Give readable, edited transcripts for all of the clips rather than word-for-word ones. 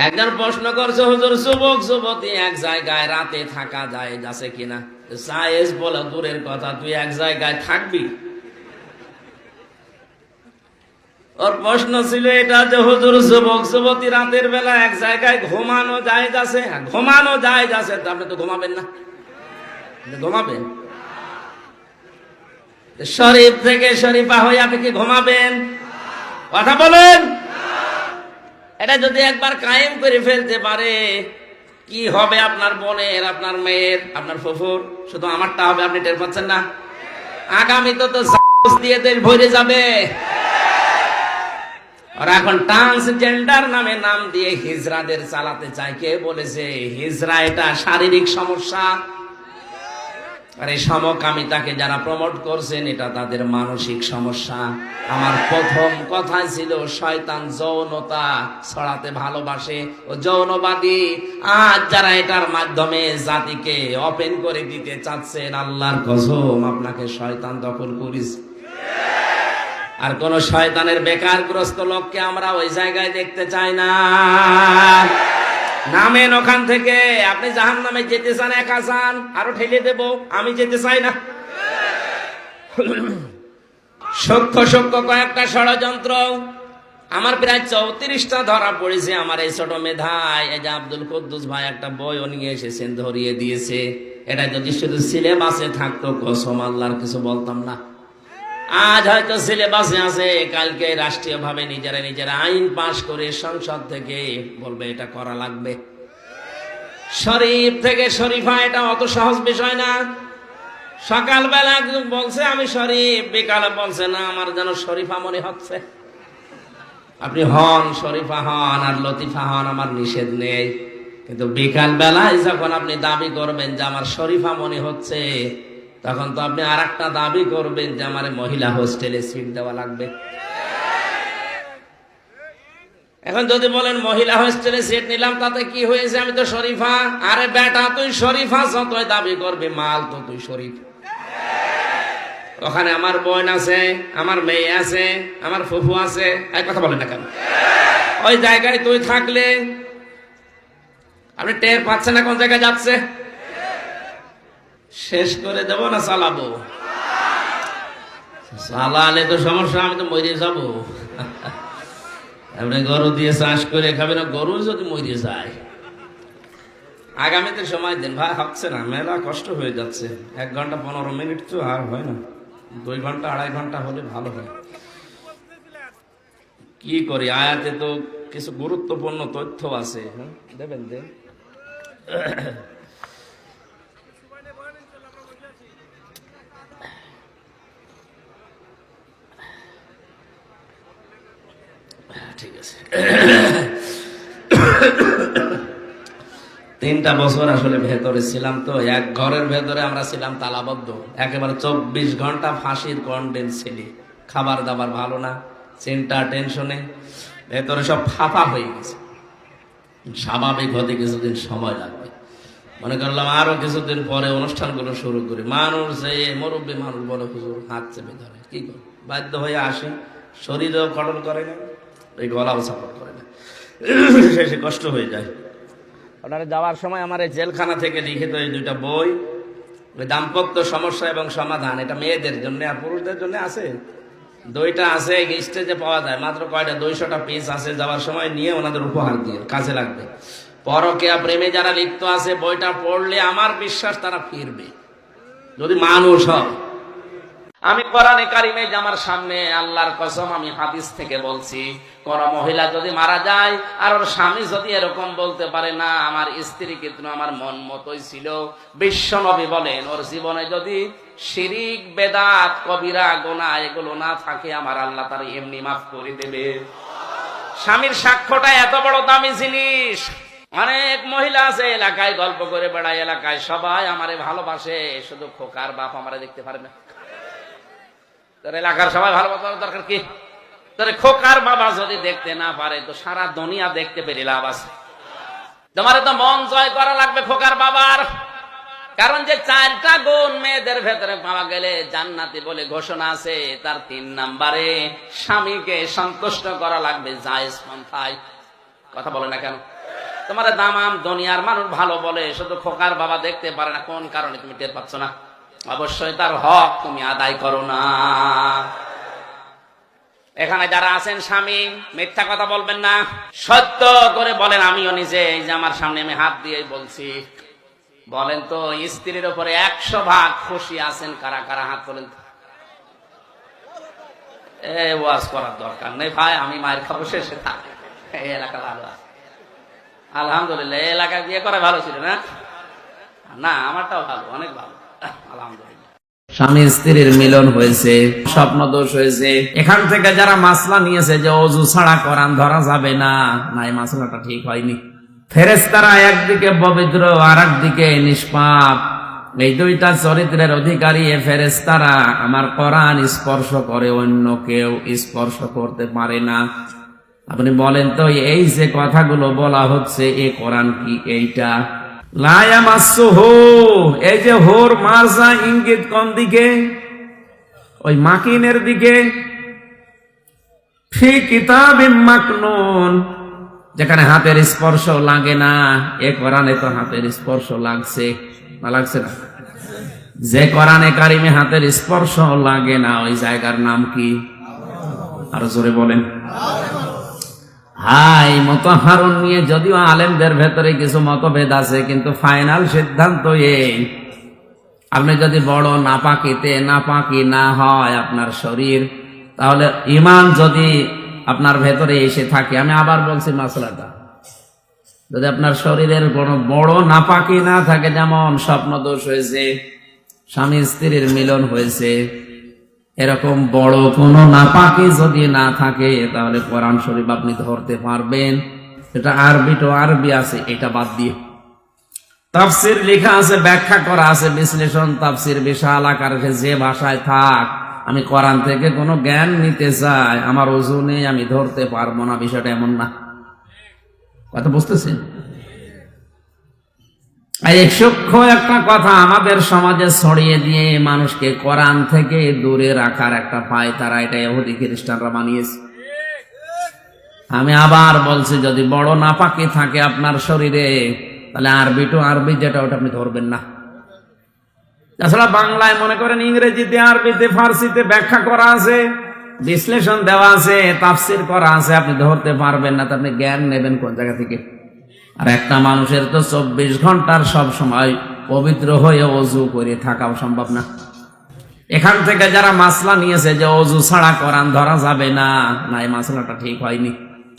একজন প্রশ্ন করছে, হুজুর যুবক যুবতী এক জায়গায় রাতে থাকা যায় যাচ্ছে কিনা? জায়েজ বলে দূরের কথা, তুই এক জায়গায় থাকবি? ওর প্রশ্ন ছিল এটা যে হুজুর যুবক যুবতী রাতের বেলা এক জায়গায় ঘুমানো যায় যাচ্ছে। ঘুমানো যায় যাচ্ছে, আপনি তো ঘুমাবেন না? ঘুমাবেন? শরীফ থেকে শরীফা হয়ে আপনি কি ঘুমাবেন? কথা বলেন। এটা যদি একবার কায়েম করে ফেলতে পারে, কি হবে আপনার বোনের, আপনার মেয়ের, আপনার ফুফুর? শুধু আমারটা হবে, আপনি টের পাচ্ছেন না? আগামী তো দিয়ে দেশ ভরে যাবে। আর এখন ট্রান্সজেন্ডার নামে নাম দিয়ে হিজড়াদের চালাতে চায়। কে বলেছে হিজড়া এটা শারীরিক সমস্যা? আর এই সমকামিতাকে যারা প্রমোট করছেন এটা তাদের মানসিক সমস্যা। আমার প্রথম কথা ছিল শয়তান যৌনতা ছড়াতে ভালোবাসে ও যৌনবাদী। আজ যারা এটার মাধ্যমে জাতিকে ওপেন করে দিতে চাচ্ছেন, আল্লাহর কসম আপনাকে শয়তান দখল করিস। আর কোন শয়তানের বেকারগ্রস্ত লোককে আমরা ওই জায়গায় দেখতে চাই না। নামেন ওখান থেকে। আপনি জাহান্নামে যেতে চান, একা চান, আরো ঠেলে দেব। আমি যেতে চাই না। সূক্ষ্ম সূক্ষ্ম কয়েকটা ষড়যন্ত্র আমার প্রায় 34টা ধরা পড়েছে আমার এই ছোট মেধায়। এই যে আব্দুল কুদ্দুস ভাই একটা বইও নিয়ে এসেছেন, ধরিয়ে দিয়েছে। এটা যদি শুধু সিলেবাসে থাকতো, কসম আল্লাহর কিছু বলতাম না। আজ হয়তো সিলেবাসে আছে, কালকে রাষ্ট্রীয় ভাবে নিজেরা আইন পাশ করে সংসদ থেকে বলবে এটা করা লাগবে। শরীফ থেকে শরীফা এটা অত সহজ বিষয় না। সকালবেলা বলছে আমি শরীফ, বিকালে বলছে না আমার যেন শরীফা মনে হচ্ছে। আপনি হন শরীফা হন আর লতিফা হন, আমার নিষেধ নেই। কিন্তু বিকাল বেলায় যখন আপনি দাবি করবেন যে আমার শরীফা মনে হচ্ছে, তখন তো আপনি আর একটা দাবি করবেন যে আমার মহিলা হোস্টেলে সিট দেওয়া লাগবে। এখন যদি বলেন মহিলা হোস্টেলে সিট নিলাম তাতে কি হয়েছে, আমি তো শরীফা। আরে বেটা, তুই শরীফা যতই দাবি করবি, মাল তো তুই শরীফ। ওখানে আমার বোন আছে, আমার মেয়ে আছে, আমার ফুফু আছে, এক কথা বলেন না কেন? ওই জায়গায় তুই থাকলে আপনি টের পাচ্ছেন না কোন জায়গায় যাচ্ছে? শেষ করে দেবো না চালাবো? চালালে তো সমস্যা, আমি তো মরে যাবো। আপনি গরু দিয়ে চাষ করে খাবেন, গরু যদি মরে যায়। আগামীতে সময় দেন ভাই, হচ্ছে না, মেলা কষ্ট হয়ে যাচ্ছে। 1 ঘন্টা 15 মিনিট তো আর হয় না, 2 ঘন্টা 2.5 ঘন্টা হলে ভালো হয়। কি করি, আয়াতে তো কিছু গুরুত্বপূর্ণ তথ্য আছে। দেবেন দেন। ঠিক আছে। 3টা বছর আসলে ভেতরে ছিলাম, তো এক ঘরের ভেতরে আমরা ছিলাম তালাবদ্ধ। একেবারে 24 ঘন্টা ফাঁসির কন্ডেন্স ছিলি। খাবার দাবার ভালো না, চিন্তা টেনশনে ভেতরে সব ফাঁপা হয়ে গেছে। স্বাভাবিক হতে কিছুদিন সময় লাগবে। মনে করলাম আরো কিছুদিন পরে অনুষ্ঠানগুলো শুরু করি। মানুষ যে মুরব্বী মানুষ বলে হুজুর হাত চেপে ধরে, কি করি, বাধ্য হয়ে আসি। শরীরও কটল করে না, এই গলাও সাপোর্ট করে না, শেষে কষ্ট হয়ে যায়। ওনারা যাওয়ার সময় আমার এই জেলখানা থেকে লিখিত এই 2টা বই, ওই দাম্পত্য সমস্যা এবং সমাধান, এটা মেয়েদের জন্য আর পুরুষদের জন্য আছে। 2টা আছে, স্টেজে পাওয়া যায় মাত্র কয়টা, 200টা পিস আছে। যাওয়ার সময় নিয়ে ওনাদের উপহার দিয়ে, কাজে লাগবে। পরকীয়া প্রেমে যারা লিপ্ত আছে, বইটা পড়লে আমার বিশ্বাস তারা ফিরবে, যদি মানুষ হয়। আমি কোরআনে কারিমে আমার সামনে আল্লাহর কসম, আমি হাদিস থেকে বলছি, কোন মহিলা যদি মারা যায় আর ওর স্বামী যদি এরকম বলতে পারে না আমার স্ত্রী কিন্তু আমার মন মতোই ছিল, বিশ্ব নবী বলেন ওর জীবনে যদি শিরিক বেদাত কবিরা গুনাহ এগুলো না থাকে, আমার আল্লাহ তার এমনি মাফ করে দেবে। স্বামীর সাক্ষ্যটা এত বড় দামি জিনিস। অনেক মহিলা আছে এলাকায় গল্প করে বেড়ায়, এলাকায় সবাই আমারে ভালোবাসে, শুধু খোকার বাপ আমারে দেখতে পারে না। তোর এলাকার সবাই ভালোবাসার দরকার কি? তোর খোকার বাবা যদি দেখতে না পারে, তো সারা দুনিয়া দেখতে পেরে লাভ আছে? তোমার তো মন জয় করা লাগবে খোকার বাবার। কারণ যে 4টা গুণ মেয়েদের ভেতরে পাওয়া গেলে জান্নাতি বলে ঘোষণা আছে, তার 3 নম্বরে স্বামীকে সন্তুষ্ট করা লাগবে জায়েজ পন্থায়। কথা বলে না কেন? তোমার দামাম দুনিয়ার মানুষ ভালো বলে, শুধু খোকার বাবা দেখতে পারে না। কোন কারণে তুমি টের পাচ্ছ না? অবশ্যই তার হক তুমি আদায় করো না। এখানে যারা আছেন স্বামী, মিথ্যা কথা বলবেন না, সত্য করে বলেন। আমিও নিজে এই যে আমার সামনে আমি হাত দিয়ে বলছি, বলেন তো স্ত্রীর উপরে 100% খুশি আছেন কারা কারা? হাত তোলেন। ওয়াজ করার দরকার নেই ভাই, আমি মায়ের খাবো শেষে থাক। এই এলাকা ভালো আছে আলহামদুলিল্লাহ। এই এলাকায় বিয়ে করা ভালো ছিল না? না, আমারটাও ভালো, অনেক ভালো আলহামদুলিল্লাহ। স্বামী স্ত্রীর মিলন হয়েছে, স্বপ্ন দোষ হয়েছে। এখান থেকে যারা মাসলা নিয়েছে যে অজু ছাড়া কোরআন ধরা যাবে না, না, এই মাসলাটা ঠিক হয়নি। ফেরেশতারা একদিকে পবিত্র আর একদিকে নিষ্পাপ, এই দুইটা চরিত্রের অধিকারী ফেরেশতারা আমার কোরআন স্পর্শ করে, অন্য কেউ স্পর্শ করতে পারে না। আপনি বলেন তো, এই যে কথাগুলো বলা হচ্ছে এ কোরআন কি এইটা? লা ইয়ামাসসুহু, এই যে হোর মারজা ইঙ্গিত কোন দিকে? ওই মাকিনের দিকে। ফি কিতাবিম মাকনুন, যেখানে হাতের স্পর্শ লাগে না। এ কোরআনে তো হাতের স্পর্শ লাগছে, না লাগছে না? যে কোরআনে কারিমে হাতের স্পর্শ লাগে না, ওই জায়গার নাম কি? আরো জোরে বলেন। হাই, মুতাহহারুন নিয়ে যদিও আলেমদের ভেতরে কিছু মতভেদ আছে, কিন্তু ফাইনাল সিদ্ধান্ত এই, আপনি যদি বড় নাপাকি না হয় আপনার শরীর, তাহলে ঈমান যদি আপনার ভেতরে এসে থাকে, আমি আবার বলছি মাসলাটা, যদি আপনার শরীরের কোনো বড় নাপাকি না থাকে, যেমন স্বপ্ন দোষ হয়েছে, স্বামী স্ত্রীর মিলন হয়েছে, এরকম বড় কোনো নাপাকি যদি না থাকে, তাহলে কোরআন শরীফ আপনি ধরতে পারবেন। এটা আরবি আছে, এটা বাদ দিয়ে তাফসীর লেখা আছে, ব্যাখ্যা করা আছে, বিশ্লেষণ তাফসীর বিশাল আকারে। যে ভাষায় থাক, আমি কোরআন থেকে কোনো জ্ঞান নিতে চাই, আমার ওজনে আমি ধরতে পারবো না, বিষয়টা এমন না। কথা বুঝতেছেন? এই সূক্ষ্ম একটা কথা আমাদের সমাজে ছড়িয়ে দিয়ে মানুষকে কোরআন থেকে দূরে রাখার একটা পায় তারা, এটা ইহুদি খ্রিস্টানরা বানিয়েছে। আমি আবার বলছি, যদি বড় নাপাকি থাকে আপনার শরীরে, তাহলে আরবি যেটা, ওটা আপনি ধরবেন না। তাছাড়া বাংলায় মনে করেন, ইংরেজিতে, আরবিতে, ফার্সিতে ব্যাখ্যা করা আছে, বিশ্লেষণ দেওয়া আছে, তাফসীর করা আছে, আপনি ধরতে পারবেন না। আপনি জ্ঞান নেবেন কোন জায়গা থেকে? আর একটা মানুষের তো 24 ঘন্টার সব সময় পবিত্র হয়ে অজু করে থাকাও সম্ভব না। এখান থেকে যারা মাসলা নিয়েছে যে অজু ছাড়া কোরআন ধরা যাবে না, না, এই মাসলাটা ঠিক হয়নি।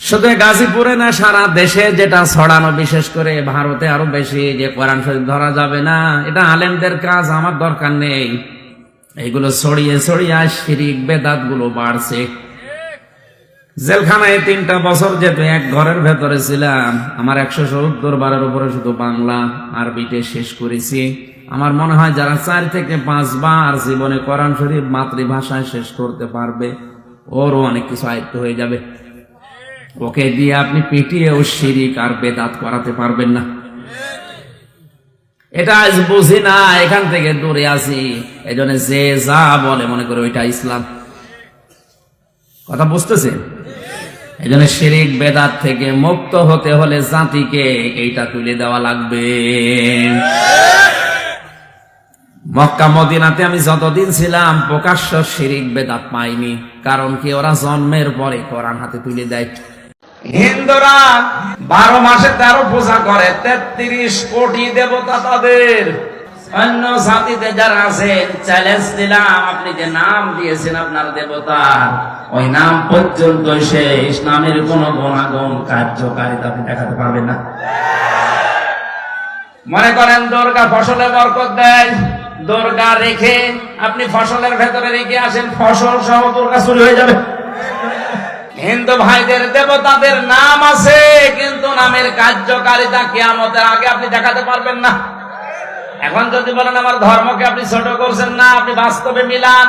শুধু গাজীপুরে না, সারা দেশে যেটা ছড়ানো, বিশেষ করে ভারতে আরো বেশি, যে কোরআন শরীফ ধরা যাবে না, এটা আলেমদের কাজ, আমার দরকার নেই। এইগুলো ছড়িয়ে শিরিক বেদাত গুলো বাড়ছে। জেলখানায় 3টা বছর যেহেতু এক ঘরের ভেতরে ছিলাম, আমার 170 বারের উপরে শুধু বাংলা আরবিতে শেষ করেছি। আমার মনে হয় যারা 4 থেকে 5 বার জীবনে কোরআন শরীফ মাতৃভাষায় শেষ করতে পারবে, ওরও অনেক কিছু আয়ত্ত হয়ে যাবে। ওকে দিয়ে আপনি পিটিয়েও শিরিক আর বেদাত করাতে পারবেন না। এটা আজ বুঝি না, এখান থেকে দূরে আছি। এই জন্য যে যা বলে মনে করে ওইটা ইসলাম। কথা বুঝতেছেন? এই জন্য শিরিক বেদাত থেকে মুক্ত হতে হলে জাতিকে এইটা তুলে দেওয়া লাগবে। মক্কা মদিনাতে আমি যতদিন ছিলাম প্রকাশ্য শিরিক বেদাত পাইনি। কারণ কি? ওরা জন্মের পরে কোরআন হাতে তুলে দেয়। হিন্দুরা 12 মাসে 13 পূজা করে, 33 কোটি দেবতা তাদের। অন্য জাতিতে যারা আছেন, চ্যালেঞ্জ দিলাম, আপনি যে নাম দিয়েছেন আপনার দেবতা, ওই নাম পর্যন্ত শেষ, নামের কোন গুণাগুণ কার্যকারিতা আপনি দেখাতে পারবেন না। মনে করেন দুর্গা ফসলে বরকত দেয়, দুর্গা রেখে আপনি ফসলের ভেতরে রেখে আসেন, ফসল সহ দুর্গা চুরি হয়ে যাবে। হিন্দু ভাইদের দেবতাদের নাম আছে, কিন্তু নামের কার্যকারিতা কিয়ামতের আগে আপনি দেখাতে পারবেন না। এখন যদি বলেন আমার ধর্মকে আপনি ছোট করছেন না, আপনি বাস্তবে মিলান।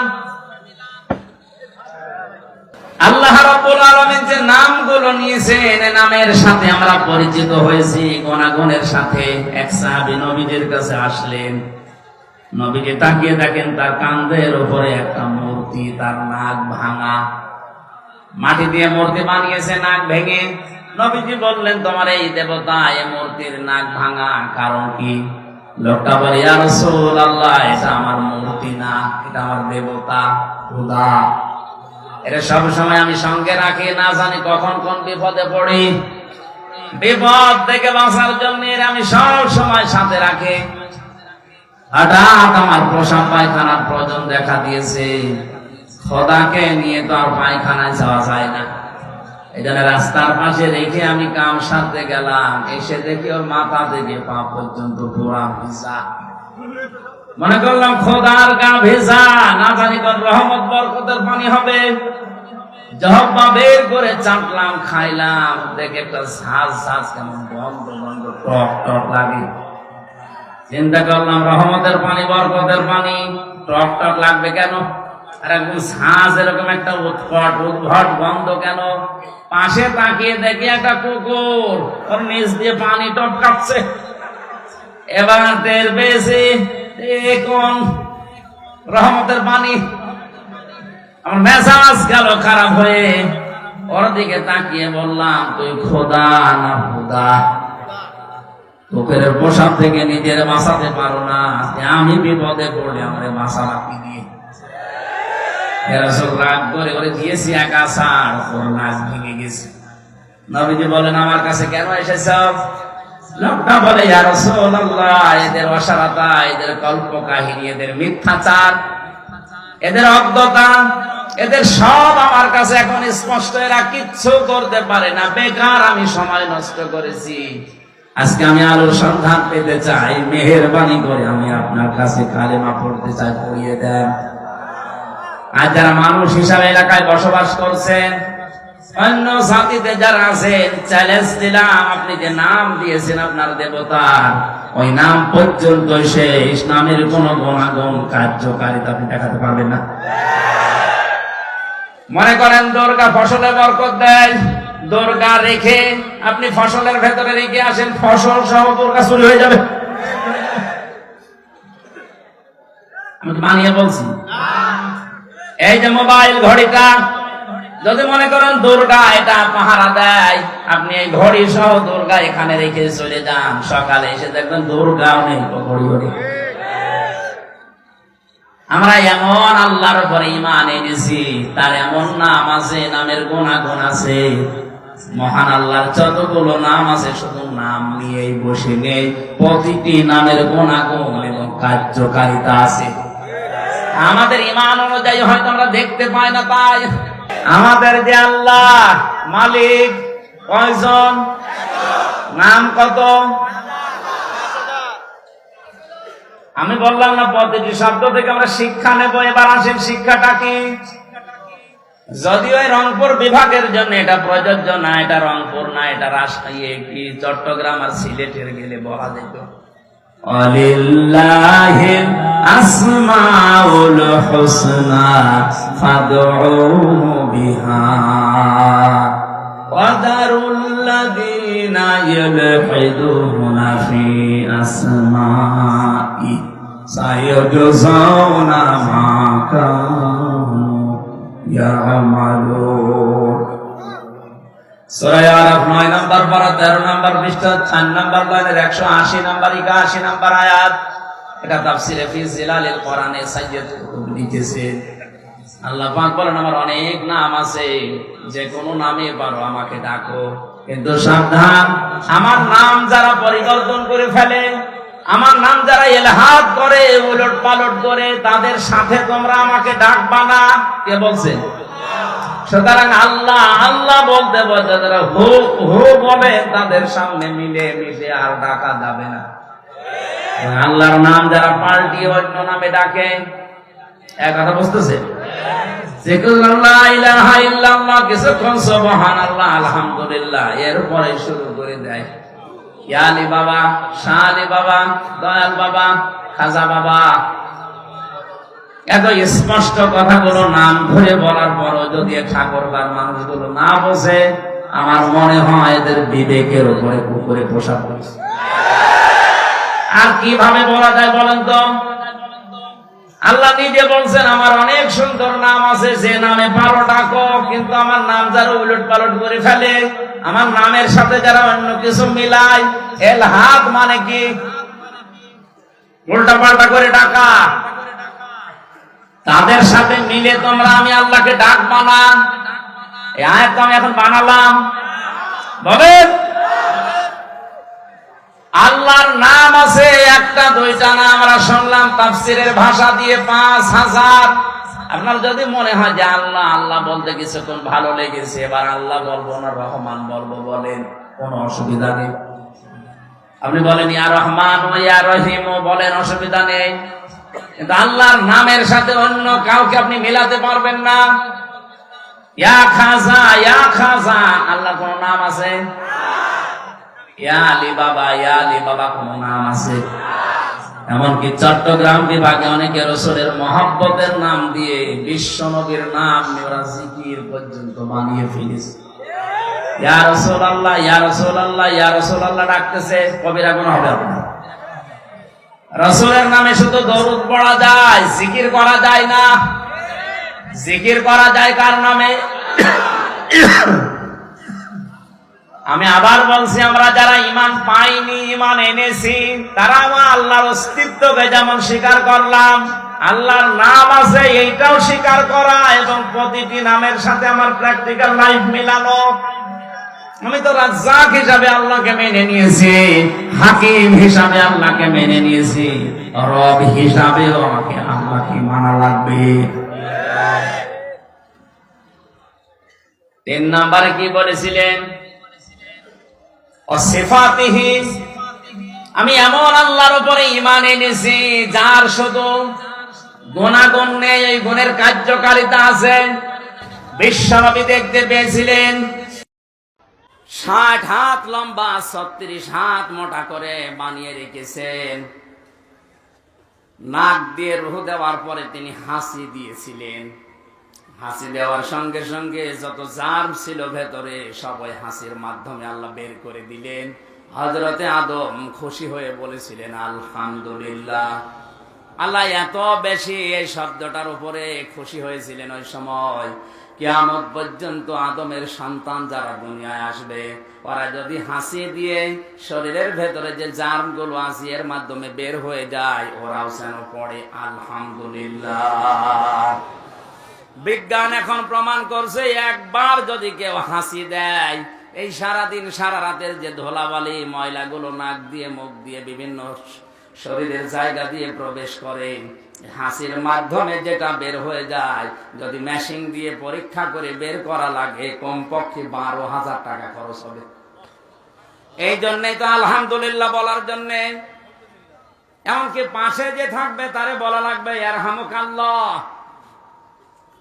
আল্লাহ রাব্বুল আলামিন যে নামগুলো নিয়েছেন, নামের সাথে আমরা পরিচিত হয়েছি, গুণাগুণের সাথে। এক সাহাবী নবীজির কাছে আসলেন, নবীজি তাকিয়ে দেখেন তার কাঁধের উপরে একটা মূর্তি, তার নাক ভাঙা, মাটি দিয়ে মূর্তি বানিয়েছে নাক ভেঙে। নবীজি বললেন, তোমার এই দেবতা, এই মূর্তির নাক ভাঙা কারণ কি? লোকটা বলে, ইয়া রাসূলুল্লাহ, এটা আমার মূর্তি না, এটা আমার দেবতা, খোদা। এটা সব সময় আমি সঙ্গে রাখি, না জানি কখন কোন বিপদে পড়ি। বিপদ থেকে বাঁচার জন্য আমি সব সময় সাথে রাখি। হঠাৎ আমার প্রসাব পায়খানার প্রয়োজন দেখা দিয়েছে, খোদাকে নিয়ে তো আর পায়খানায় যাওয়া যায় না। এই জন্য রাস্তার পাশে রেখে আমি কাম সারতে গেলাম, এসে দেখি ওর মাথা থেকে পা পর্যন্ত পুরা ভিজা। মনে করলাম খোদার গা ভেজা, না জানি কোন রহমত বরকতের পানি হবে। জহব্বা বের করে চাটলাম, খাইলাম, দেখে একটা ঝাঁজ কেমন বন্ধ বন্ধ টক টক লাগে। চিন্তা করলাম রহমতের পানি, বরকতের পানি, টক টক লাগবে কেন? আর একদম ঝাঁজ এরকম একটা উদ্ভট গন্ধ কেন? পাশে তাকিয়ে দেখি একটা কুকুর ওর নিচ দিয়ে পানি টপকাচ্ছে। এবার টের পেয়েছি কোন রহমতের পানি। আমার মেজাজ গেল খারাপ হয়ে, ওর দিকে তাকিয়ে বললাম, তুই খোদা না খোদা? তোকের পোশাক থেকে নিজের বাঁচাতে পারো না, আমি বিপদে পড়লে আমার বাঁচা রাখি দিয়ে রাগ করে করে দিয়েছি এক আষাঢ়, ওর নাক ভেঙে গেছে। নবীজি বলেন, আমার কাছে কেন এসেছ? লোকটা বলে, ইয়া রাসূলুল্লাহ, এদের অসারতা, এদের কল্প কাহিনী, এদের মিথ্যাচার, এদের অজ্ঞতা, এদের সব আমার কাছে এখন স্পষ্ট। এরা কিচ্ছু করতে পারে না, বেকার আমি সময় নষ্ট করেছি। আজকে আমি আলোর সন্ধান পেতে চাই, মেহেরবানি করে আমি আপনার কাছে কালেমা পড়তে চাই, পড়িয়ে দেন। আর যারা মানুষ হিসাবে এলাকায় বসবাস করছেন, অন্য জাতিতে যারা আছেন, চ্যালেঞ্জ দিলাম, আপনি যে নাম দিয়েছেন আপনার দেবতার, ওই নাম পর্যন্ত শেষ, নামের কোন গুণাগুণ কার্যকারিতা আপনি দেখাতে পারবেন না। মনে করেন দুর্গা ফসলে বরকত দেয়, দুর্গা রেখে আপনি ফসলের ভেতরে রেখে আসেন, ফসল সহ দুর্গা চুরি হয়ে যাবে। আমি মানিয়ে বলছি। এই যে মোবাইল ঘড়িটা, যদি মনে করেন দুর্গা এটা পাহারা দেয়, আপনি এই ঘড়ি সহ দুর্গা এখানে রেখে চলে যান, সকালে এসে দেখবেন দুর্গাও নেই, ঘড়ি ঘড়ি। আমরা এমন আল্লাহর উপরে ঈমান এনেছি, তার এমন নাম আছে, নামের গুণাগুণ আছে। মহান আল্লাহর যতগুলো নাম আছে, শুধু নাম নিয়েই বসে নেই, প্রতিটি নামের গুণাগুণ এবং কার্যকারিতা আছে। আমাদের ঈমান অনুযায়ী হয়তো আমরা দেখতে পাই না, তাই আমাদের যে আল্লাহ মালিক কয়জন, নাম কত? আমি বললাম না প্রতিটি শব্দ থেকে আমরা শিক্ষা নেব। এবার আসেন শিক্ষাটা কি? যদিও রংপুর বিভাগের জন্য এটা প্রযোজ্য না, এটা রংপুর না, এটা রাজশাহী কি চট্টগ্রাম আর সিলেটের গেলে বলা যেত। আলিল্লাহিল আসমাউল হুসনা ফাদউহু বিহা ওয়া দারুল্লাযীনা ইয়ালহিদুনা ফি আসমাই সায়াজজাউনা মা কানু ইয়ামালুন। সূরা আরাফ 9 নম্বর পারা 13 নম্বর পৃষ্ঠা 4 নম্বর লাইনের 180 নম্বর 81 নম্বর আয়াত। এটা তাফসীরে ফি জিলালিল কোরআনে সাইয়্যিদ কুতুব লিখেছেন। আল্লাহ পাক বলেন, আমার অনেক নাম আছে, যে কোনো নামে পারো আমাকে ডাকো, কিন্তু সাবধান, আমার নাম যারা পরিবর্তন করে ফেলে, আমার নাম যারা ইলহাদ করে, উলট পালট করে, তাদের সাথে তোমরা আমাকে ডাকবা না। কে বলছে? সুতরাং আল্লাহ আল্লাহ বলতে বলতে যারা হু হু বলে, তাদের সামনে মিলে মিশে আর ডাকা যাবে না। আল্লাহর নাম যারা পাল্টিয়ে অন্য নামে ডাকে, এক কথা বুঝতেছে? কিছুক্ষণ সুবহানাল্লাহ, আলহামদুলিল্লাহ, এরপরে শুরু করে দেয় ইয়া আলী বাবা, শাহ আলী বাবা, দয়াল বাবা, খাজা বাবা। এত স্পষ্ট কথাগুলো নাম ধরে বলার পরও যদি ঠাকুরবার মানুষগুলো না বোঝে, আমার মনে হয় এদের বিবেকের উপরে কুকুরে পোশাক করছে। আর কিভাবে বলা যায় বলেন তো? আল্লাহ নিজে বলছেন আমার অনেক সুন্দর নাম আছে, যে নামে পারো ডাকো, কিন্তু আমার নাম যারা উলট পালট করে ফেলে, আমার নামের সাথে যারা অন্য কিছু মিলায়, এলহাদ মানে কি উল্টা পাল্টা করে ডাকা, তাদের সাথে মিলে তোমরা আমি আল্লাহকে ডাকবা না। এই আয়াত তো আমি এখন বানালাম, বলেন আল্লাহর নাম আছে একটা দুইটা না, আমরা শুনলাম তাফসীরের ভাষা দিয়ে 5000। আপনার যদি মনে হয় যে আল্লাহ আল্লাহ বলতে কিছুক্ষণ ভালো লেগেছে, এবার আল্লাহ বলবো না রহমান বলবো, বলেন কোনো অসুবিধা নেই। আপনি বলেন ইয়া রহমান ও ইয়া রহিম বলেন, অসুবিধা নেই। কিন্তু আল্লাহর নামের সাথে অন্য কাউকে আপনি মেলাতে পারবেন না। ইয়া খাজা, ইয়া খাজা, আল্লাহ কোন নাম আছে? ইয়া আলী বাবা, ইয়া আলী বাবা কোন নাম আছে? এমনকি চট্টগ্রাম বিভাগে অনেকে রাসূলের মহব্বতের নাম দিয়ে বিশ্ব নবীর নাম ওরা জিকির পর্যন্ত বানিয়ে ফেলেছে। ইয়া রাসূলুল্লাহ, ইয়া রাসূলুল্লাহ, ইয়া রাসূলুল্লাহ ডাকতেছে, কবিরা গুনাহ হবে আপনার। রাসূলের নামে শুধু দরুদ পড়া যায়, জিকির করা যায় না। জিকির করা যায় কার নামে? আমি আবার বলছি, আমরা যারা ঈমান পাইনি, ঈমান এনেছি, তারা আল্লাহর অস্তিত্বকে যেমন স্বীকার করলাম, আল্লাহর নাম আছে এইটাও স্বীকার করা, এবং প্রতিটি নামের সাথে আমার প্র্যাকটিক্যাল লাইফ মিলানো। আমি তো রাজ্জাক হিসাবে আল্লাহকে মেনে নিয়েছি, হাকিম হিসাবে আল্লাহকে মেনে নিয়েছি, রব হিসাবেও আমাকে আল্লাহকে মানা লাগবে। 3 নম্বরে কি বলেছিলেন? অসিফাতিহি, আমি এমন আল্লাহর উপরে ঈমান এনেছি যার শুধু গুণাগুণ নেই, এই গুণের কার্যকারিতা আছে। বিশ্বনবী দেখতে পেয়েছিলেন 60 হাত লম্বা, 36 হাত মোটা করে বানিয়ে রেখেছেন। নাক দিয়ে রূহ দেওয়ার পরে তিনি হাসি দিয়েছিলেন। হাসি দেওয়ার সঙ্গে সঙ্গে যত জার্ম ছিল ভেতরে সব ওই হাসির মাধ্যমে আল্লাহ বের করে দিলেন। হযরতে আদম খুশি হয়ে বলেছিলেন আলহামদুলিল্লাহ। আল্লাহ এত বেশি এই শব্দটার উপরে খুশি হয়েছিলেন ওই সময়, কিয়ামত পর্যন্ত আদমের সন্তান যারা দুনিয়ায় আসবে, ওরা যদি হাসি দিয়ে শরীরের ভেতরে যে জার্ম গুলো আছে এর মাধ্যমে বের হয়ে যায়, ওরাও যেন পড়ে আলহামদুলিল্লাহ। বিজ্ঞান এখন প্রমাণ করছে, একবার যদি কেউ হাসি দেয়, এই সারাদিন সারা রাতের যে ধুলাবালি ময়লাগুলো নাক দিয়ে মুখ দিয়ে বিভিন্ন শরীরের জায়গা দিয়ে প্রবেশ করে, হাসির মাধ্যমে যেটা বের হয়ে যায়, যদি মেশিন দিয়ে পরীক্ষা করে বের করা লাগে কমপক্ষে 12,000 টাকা খরচ হবে। এই জন্যই তো আলহামদুলিল্লাহ বলার জন্যে, এমনকি পাশে যে থাকবে তারে বলা লাগবে ইয়ারহামুকাল্লাহ,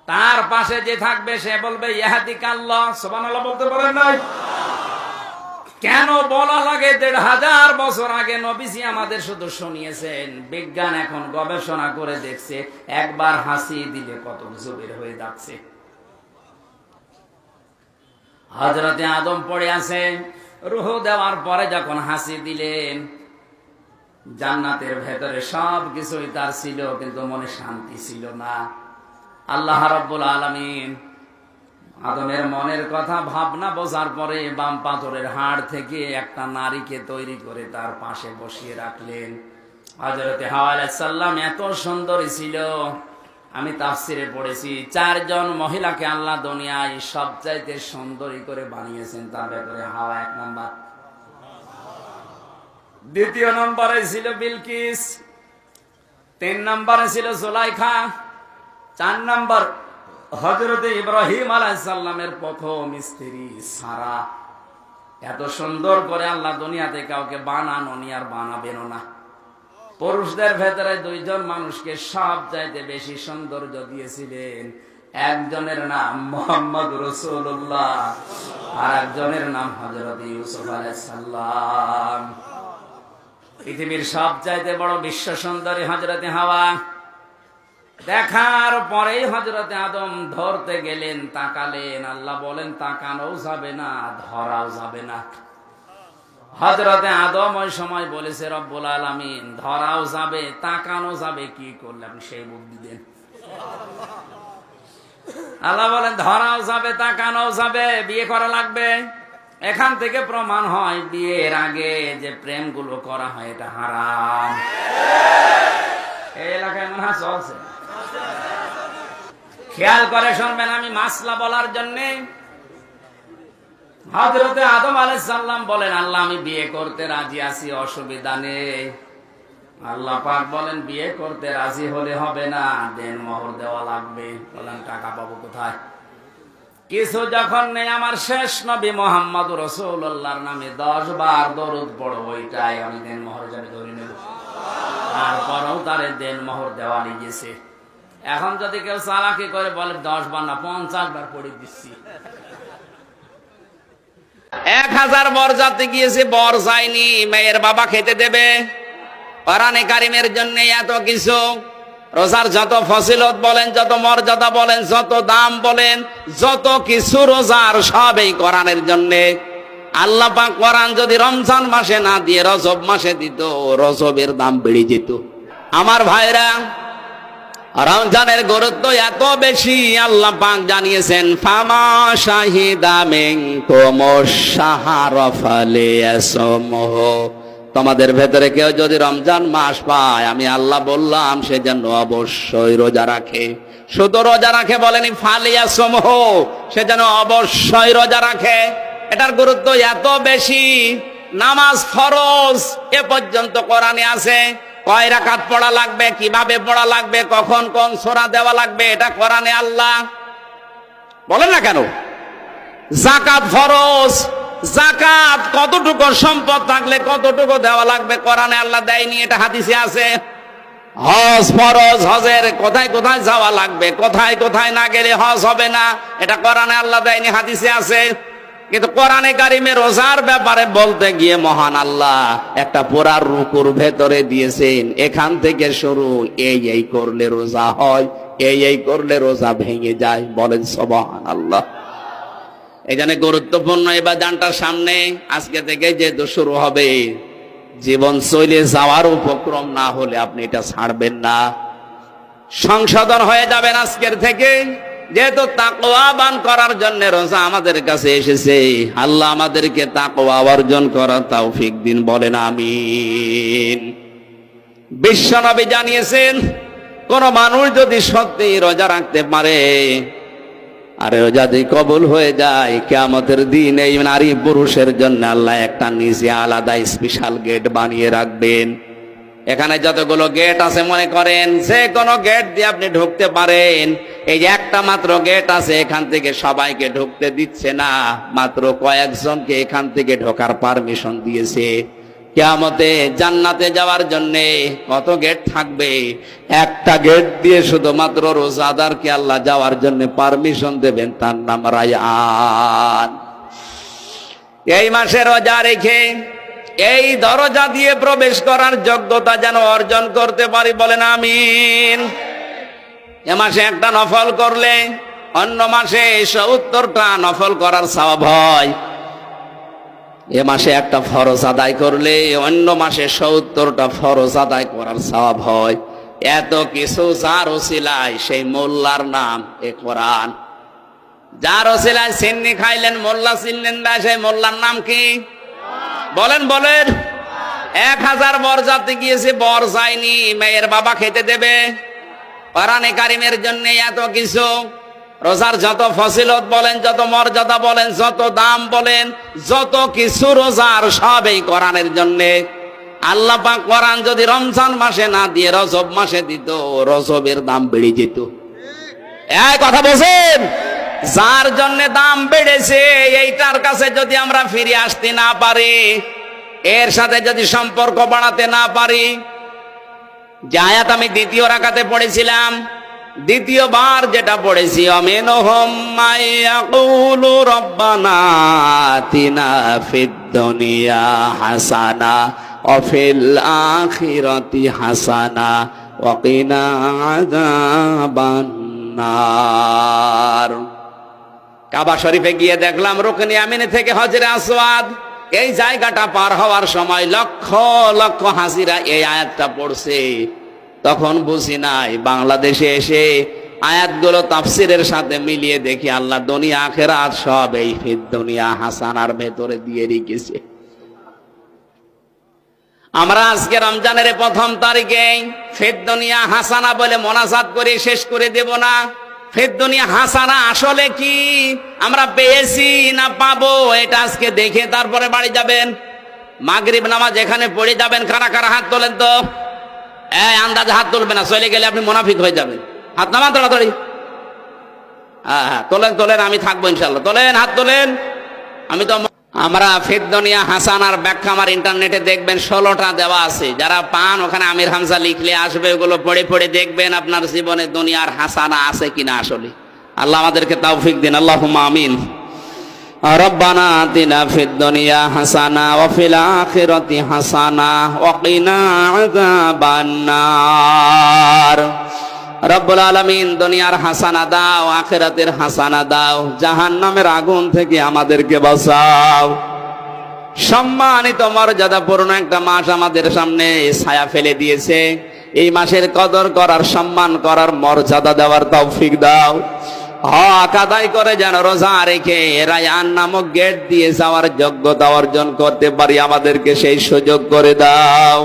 তার পাশে যে থাকবে সে বলবে ইয়াহদিকাল্লাহ। সুবহানাল্লাহ বলতে পারেন নাই? কেন বলা লাগে? 1,500 বছর আগে নবীজি আমাদের শুধু শুনিয়েছেন। বিজ্ঞান এখন গবেষণা করে দেখছে একবার হাসি দিলে কত কিছু বের হয়ে যাচ্ছে। হযরতে আদম পড়ে আছে, রূহ দেওয়ার পরে যখন হাসি দিলেন, জান্নাতের ভেতরে সব কিছুই তার ছিল, কিন্তু মনে শান্তি ছিল না। আল্লাহ রাব্বুল আলামিন আদমের মনের কথা ভাবনা বোঝার পরে বাম পাথরের হাড় থেকে একটা নারীকে তৈরি করে তার পাশে বসিয়ে রাখলেন। হযরতে হাওয়া আলাইহিস সালাম এত সুন্দরী ছিল, আমি তাফসিরে পড়েছি 4 জন মহিলাকে আল্লাহ দুনিয়ায় সবচাইতে সুন্দরী করে বানিয়েছেন, তার ভেতরে হাওয়া 1 নাম্বার। দ্বিতীয় নম্বরে ছিল বিলকিস, 3 নম্বরে ছিল জুলাইখা, 4 নম্বর হযরতে ইব্রাহিম আলাইহিস সালামের প্রথম স্ত্রী সারা। এত সুন্দর করে আল্লাহ দুনিয়াতে কাউকে বানানোনি আর বানাবেনও না। পুরুষদের ভেতরে 2 জন মানুষকে সবচাইতে বেশি সৌন্দর্য দিয়েছিলেন। একজনের নাম মুহাম্মদ রাসূলুল্লাহ, আর একজনের নাম হযরত ইউসুফ আলাইহিস সালাম। পৃথিবীর সবচাইতে বড় বিশ্ব সুন্দরী হযরতে হাওয়া। দেখার পরেই হযরতে আদম ধরতে গেলেন, তাকালেন, আল্লাহ বলেন তাকানোও যাবে না, ধরাও যাবে না। হযরতে আদম ওই সময় বলেছে রব্বুল আলামিন ধরাও যাবে তাকানো যাবে, কি করলে আপনি সেই বুদ্ধি দেন। আল্লাহ বলেন ধরাও যাবে তাকানো যাবে, বিয়ে করা লাগবে। এখান থেকে প্রমাণ হয় বিয়ের আগে যে প্রেমগুলো করা হয় এটা হারাম। এই এলাকায় মনে হয় চলছে, খেয়াল করে শুনবেন আমি মাসলা বলার জন্যে। হযরতে আদম আলাইহিস সালাম বলেন আল্লাহ আমি বিয়ে করতে রাজি আছি, অসুবিধা নেই। আল্লাহ পাক বলেন বিয়ে করতে রাজি হলে হবে না, দেন মোহর দেওয়া লাগবে। বলেন টাকা পাবো কোথায়? কিছু যখন নেই, আমার শেষ নবী মুহাম্মদুর রাসূলুল্লাহর নামে 10 বার দরুদ পড়ো, ওইটাই আমি দেন মোহর যাবে ধরে নেব। তারপরেও তারে দেন মোহর দেওয়া লেগেছে। এখন যদি কেউ চালাকি করে বলে 10 বার না 50 বার পড়ে দিচ্ছি। 1000 বরযাত্রী গিয়েছে, বর যায়নি, মেয়ের বাবা খেতে দেবে। কোরআনে কারিমের জন্য এত কিছু, রোজার যত ফজিলত বলেন, যত মর্যাদা বলেন, যত দাম বলেন, যত কিছু রোজার সব এই কোরআনের জন্য। আল্লাহ পাক কোরআন যদি রমজান মাসে না দিয়ে রজব মাসে দিত, রজবের দাম বেড়ে যেত। আমার ভাইরা, রমজানের গুরুত্ব এত বেশি, আল্লাহ পাক জানিয়েছেন ফামা শাহিদা মিনকুমুশ শাহরা ফালিয়াসমহু। তোমাদের ভেতরে কেউ যদি রমজান মাস পায়, আমি আল্লাহ বললাম সে যেন অবশ্যই রোজা রাখে। শুধু রোজা রাখে বলেনি, ফালিয়াসমহু, সে যেন অবশ্যই রোজা রাখে। এটার গুরুত্ব এত বেশি। নামাজ ফরজ এ পর্যন্ত কোরআনে আছে। কয় রাকাত পড়া লাগবে, কিভাবে পড়া লাগবে, কখন কোন সূরা দেওয়া লাগবে, এটা কোরআনে আল্লাহ বলেন না কেন? যাকাত ফরজ, যাকাত কতটুকু সম্পদ থাকলে কতটুকু দেওয়া লাগবে, কোরআনে আল্লাহ দেয়নি, এটা হাদিসে আছে। হজ ফরজ, হজের কোথায় কোথায় যাওয়া লাগবে, কোথায় কোথায় না গেলে হজ হবে না, এটা কোরআনে আল্লাহ দেয়নি, হাদিসে আছে। কিন্তু কোরআনে কারিমে রোজার ব্যাপারে বলতে গিয়ে মহান আল্লাহ একটা পুরার রুকুর ভেতরে দিয়েছেন, এখান থেকে শুরু, এই করলে রোজা হয়, এই করলে রোজা ভেঙে যায়। বলেন সুবহানাল্লাহ। এই জন্য গুরুত্বপূর্ণ এবার দানটার সামনে আজকে থেকে যেহেতু শুরু হবে, জীবন চলে যাওয়ার উপক্রম না হলে আপনি এটা ছাড়বেন না, সংশোধন হয়ে যাবেন আজকের থেকে। যেহেতু তাকওয়াবান করার জন্য রোজা আমাদের কাছে এসেছে, আল্লাহ আমাদেরকে তাকওয়া অর্জন করার তৌফিক দিন। বলেন আমিন। বিশ্বনবী জানিয়েছেন কোন মানুষ যদি সত্যি রোজা রাখতে পারে আর রোজা যদি কবুল হয়ে যায়, কিয়ামতের দিন এই নারী পুরুষের জন্য আল্লাহ একটা নিজে আলাদা স্পেশাল গেট বানিয়ে রাখবেন। এখানে যতগুলো গেট আছে মনে করেন যে কোনো গেট দিয়ে আপনি ঢুকতে পারেন। এই যে একটা মাত্র গেট আছে, এখান থেকে সবাইকে ঢুকতে দিচ্ছে না, মাত্র কয়েকজনকে এখান থেকে ঢোকার পারমিশন দিয়েছে। কিয়ামতে জান্নাতে যাওয়ার জন্য কত গেট থাকবে? একটা গেট দিয়ে শুধুমাত্র রোজাদারকে আল্লাহ যাওয়ার জন্য পারমিশন দেবেন, তার নাম রায়্যান। এই মাসে রোজা রেখে এই দরজা দিয়ে প্রবেশ করার যোগ্যতা যেন অর্জন করতে পারি। বলেন আমিন। এ মাসে একটা নফল করলে অন্য মাসে ৭০টা নফল করার সওয়াব হয়। এ মাসে একটা ফরজ আদায় করলে অন্য মাসে ৭০টা ফরজ আদায় করার সওয়াব হয়। এত কিছু যার ওসিলায়, সেই মোল্লার নাম এ কোরআন। যার ওসিলায় সিন্নি খাইলেন, মোল্লা চিনলেন না, সেই মোল্লার নাম কি? বলেন বলেন। 1000 বরযাত্রী গিয়েছে, বর যায়নি, মেয়ের বাবা খেতে দেবে। কোরআনে কারিমের জন্য এত কিছু, রোজার যত ফজিলত বলেন, যত মর্যাদা বলেন, যত দাম বলেন, যত কিছু রোজার সব এই কোরআনের জন্য। আল্লাহ পাক কোরআন যদি রমজান মাসে না দিয়ে রজব মাসে দিত, রজবের দাম বেড়ে যেত। এই কথা বলছেন? যার জন্য দাম বেড়েছে, এইটার কাছে যদি আমরা ফিরে আসতে না পারি, এর সাথে যদি সম্পর্ক বাড়াতে না পারি, যে আয়াত আমি দ্বিতীয় রাকাতে পড়েছিলাম, দ্বিতীয়বার যেটা পড়েছি, আমিনহুম মাইয়াকুলু রব্বানা আতিনা ফিদ দুনিয়া হাসানা ওয়া ফিল আখিরাতি হাসানা ওয়া কিনা আযাবান নার। কাবা শরীফে গিয়ে দেখলাম রুকনে আমিনে থেকে হজরে আসওয়াদ এই জায়গাটা পার হওয়ার সময় লক্ষ লক্ষ হাজিরা এই আয়াতটা পড়ছে। তখন বুঝি নাই, বাংলাদেশে এসে আয়াতগুলো তাফসিরের সাথে মিলিয়ে দেখি আল্লাহ দুনিয়া আখিরাত সব এই ফিদ দুনিয়া হাসানার ভেতরে দিয়ে রেখেছে। আমরা আজকে রমজানের প্রথম তারিখে ফিদ দুনিয়া হাসানা বলে মোনাজাত করে শেষ করে দেব না। ফিদ দুনিয়া হাসানা আসলে কি, আমরা পেয়েছি না পাবো, এটা আজকে দেখে তারপরে বাড়ি যাবেন। মাগরিব নামাজ এখানে পড়ে যাবেন। কারা কারা হাত তোলেন তো? আন্দাজে হাত তুলবে না, চলে গেলে আপনি মুনাফিক হয়ে যাবেন। হাত নামান তাড়াতাড়ি। হ্যাঁ তোলেন তোলেন, আমি থাকবো ইনশাল্লাহ। তোলেন, হাত তোলেন। আমি তো আমরা ফিদ দুনিয়া হাসানার ব্যাখ্যা আমার ইন্টারনেটে দেখবেন 16টা দেওয়া আছে। যারা পান ওখানে আমির হামজা লিখলে আসবে, ওগুলো পড়ে পড়ে দেখবেন আপনার জীবনে দুনিয়ার হাসানা আছে কিনা। আসলে আল্লাহ আমাদেরকে তৌফিক দিন, আল্লাহুম্মা আমিন। রব্বানা আতিনা ফিদ দুনিয়া হাসানা ওয়া ফিল আখিরাতি হাসানা ওয়া কিনা আযাবান নার। রব্বুল আলামিন দুনিয়ার হাসানা দাও, আখিরাতের হাসানা দাও, জাহান্নামের আগুন থেকে আমাদেরকে বাঁচাও। সম্মানিত মর্যাদাপূর্ণ একটা মাস আমাদের সামনে ছায়া ফেলে দিয়েছে। এই মাসের কদর করার, সম্মান করার, মর্যাদা দেওয়ার তৌফিক দাও। হক আদায় করে যেন রোজা রেখে রায়ান নামক গেট দিয়ে যাওয়ার যোগ্যতা অর্জন করতে পারি, আমাদেরকে সেই সুযোগ করে দাও।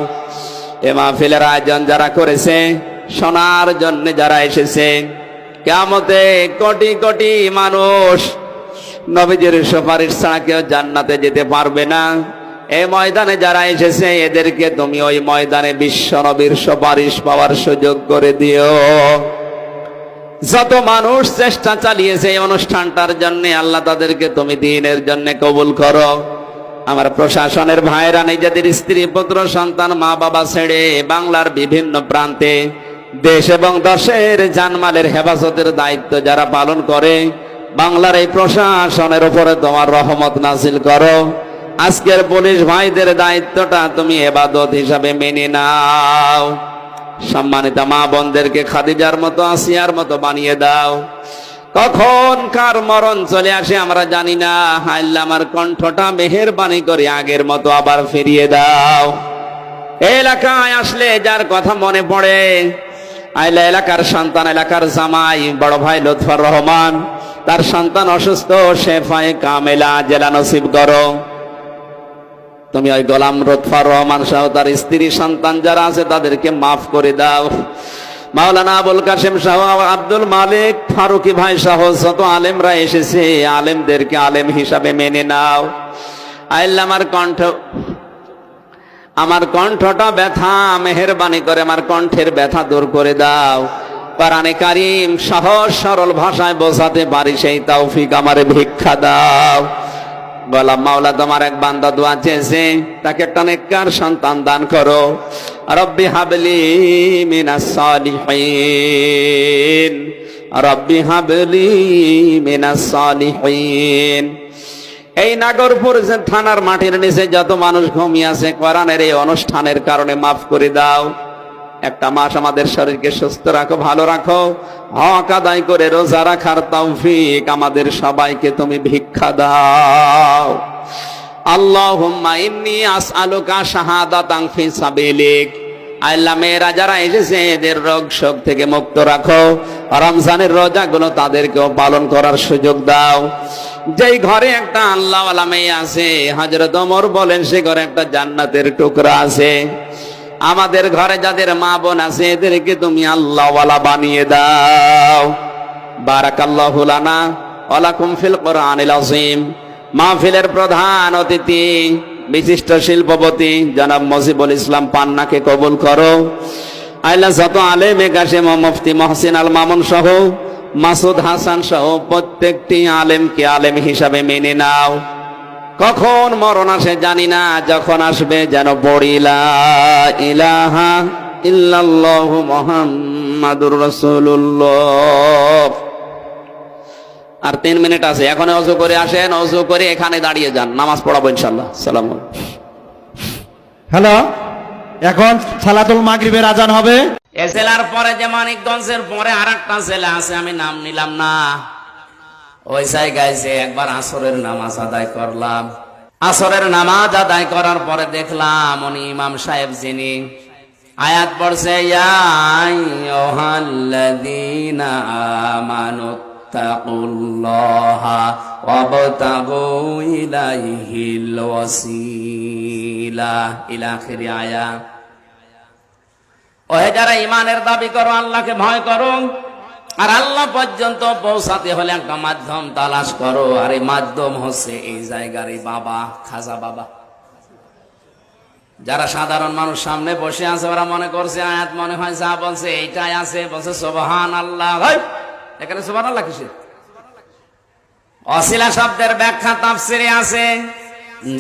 এ মাহফিলের আয়োজন যারা করেছে, শোনার জন্য যারা এসেছে, কিয়ামতে কোটি কোটি মানুষ নবীজির সুপারিশ ছাড়া কেউ জান্নাতে যেতে পারবে না। এই ময়দানে যারা এসেছে এদেরকে তুমি ওই ময়দানে বিশ্ব নবীর সুপারিশ পাওয়ার সুযোগ করে দিও। যত মানুষ চেষ্টা চালিয়েছে এই অনুষ্ঠানটার জন্য, আল্লাহ তাদেরকে তুমি দ্বীনের জন্য কবুল করো। আমার প্রশাসনের ভাইরা নিজেদের স্ত্রী, পুত্র, সন্তান, মা বাবা ছেড়ে বাংলার বিভিন্ন প্রান্তে দেশ এবং দেশের জানমালের হেফাজতের দায়িত্ব যারা পালন করে, বাংলার এই প্রশাসনের উপরে তোমার রহমত নাজিল করো। আজকের পুলিশ ভাইদের দায়িত্বটা তুমি ইবাদত হিসাবে মেনে নাও। সম্মানিত মা বোনদেরকে খাদিজার মতো, আসিয়ার মতো বানিয়ে দাও। কখন কার মরণ চলে আসে আমরা জানি না। আল্লাহ আমার কণ্ঠটা মেহেরবানি করে আগের মতো আবার ফিরিয়ে দাও। এলাকায় আসলে যার কথা মনে পড়ে, আইলা এলাকার সন্তান, এলাকার জামাই, বড় ভাই লুৎফর রহমান, তার সন্তান অসুস্থ, শেফায়ে কামেলা জেলা নসিব করো। তুমি ওই গোলাম লুৎফর রহমান সহ তার স্ত্রী, সন্তান যারা আছে তাদেরকে মাফ করে দাও। মাওলানা আবুল কাসেম সহ, আব্দুল মালিক, ফারুকি ভাই সহ যত আলেমরা এসেছে, আলেমদেরকে আলেম হিসাবে মেনে নাও। আল্লাহ আমার কণ্ঠটা ব্যথা, মেহেরবানি করে আমার কণ্ঠের ব্যথা দূর করে দাও। কোরআনে কারীম সহজ সরল ভাষায় বোঝাতে পারি সেই তৌফিক আমারে ভিক্ষা দাও। গোলাম মাওলা তোমার এক বান্দা দোয়া চেয়েছে, তাকে একটা নেককার সন্তান দান করো। রব্বি হাবলি মিনাস সালিহিন, রব্বি হাবলি মিনাস সালিহিন। এই নাগরপুর যে থানার মাটির নিচে যত মানুষ ঘুমিয়ে আছে, কোরআনের এই অনুষ্ঠানের কারণে মাফ করে দাও। একটা মাস আমাদের শরীরকে সুস্থ রাখো, ভালো রাখো। হক আদায় করে রোজা রাখার তৌফিক আমাদের সবাইকে তুমি ভিক্ষা দাও। আল্লাহুম্মা ইন্নী আসআলুকা শাহাদাতান ফি সাবিলিক। আল্লাহ মেয়েরা যারা এসেছে এদের রোগ শোক থেকে মুক্ত রাখো। রমজানের রোজাগুলো তাদেরকেও পালন করার সুযোগ দাও। যেই ঘরে একটা আল্লাহওয়ালা মেয়ে আছে, হযরত ওমর বলেন সে ঘরে একটা জান্নাতের টুকরা আছে। আমাদের ঘরে যাদের মা বোন আছে এদেরকে তুমি আল্লাহওয়ালা বানিয়ে দাও। বারাকাল্লাহু লানা ওয়া লাকুম ফিল কোরআনিল আযীম। মাহফিলের প্রধান অতিথি বিশিষ্ট শিল্পপতি জনাব মজিবুল ইসলাম পান্নাকে কবুল করো। আল্লাহ যত আলেমে কাশেম, মুফতি মহসিন আল মামুন সহ, মাসুদ হাসান সহ প্রত্যেকটি আলেমকে আলেম হিসাবে মেনে নাও। কখন মরণ আসে জানি না, যখন আসবে যেন পড়ি লা ইলাহা ইল্লাল্লাহু মুহাম্মাদুর রাসূলুল্লাহ। আর 3 মিনিট আছে, এখন ওযু করে আসেন, ওযু করে এখানে দাঁড়িয়ে যান, নামাজ পড়াবো ইনশাআল্লাহ। আসসালামু আলাইকুম। হ্যালো, এখন সালাতুল মাগরিবের আজান হবে। এ জেলার পরে যে মানিকগঞ্জের পরে আরেকটা জেলা আছে, আমি নাম নিলাম না। ওই জায়গায় যে একবার আসরের নামাজ আদায় করলাম, আসরের নামাজ আদায় করার পরে দেখলাম উনি ইমাম সাহেব যিনি আয়াত পড়ছে, ইয়া আইয়ুহাল্লাযীনা আমানুত্তাকুল্লাহা ওয়াবতাগু ইলাইহিল ওয়াসিলা ইলা আখিরি আয়াত। ওহে যারা ইমানের দাবি করো, আল্লাহকে ভয় করো, আর আল্লাহ পর্যন্ত পৌঁছাতে হলে একটা মাধ্যম তালাশ করো, আর এই মাধ্যম হচ্ছে এই জায়গার এই বাবা, খাজা বাবা। যারা সাধারণ মানুষ সামনে বসে আছে ওরা মনে করছে আয়াত মনে হয় যা বলছে এইটাই আছে, বলছে সুবহানাল্লাহ। এখানে সুবহানাল্লাহ কিসের? ওসিলা শব্দের ব্যাখ্যা তাফসিরে আছে,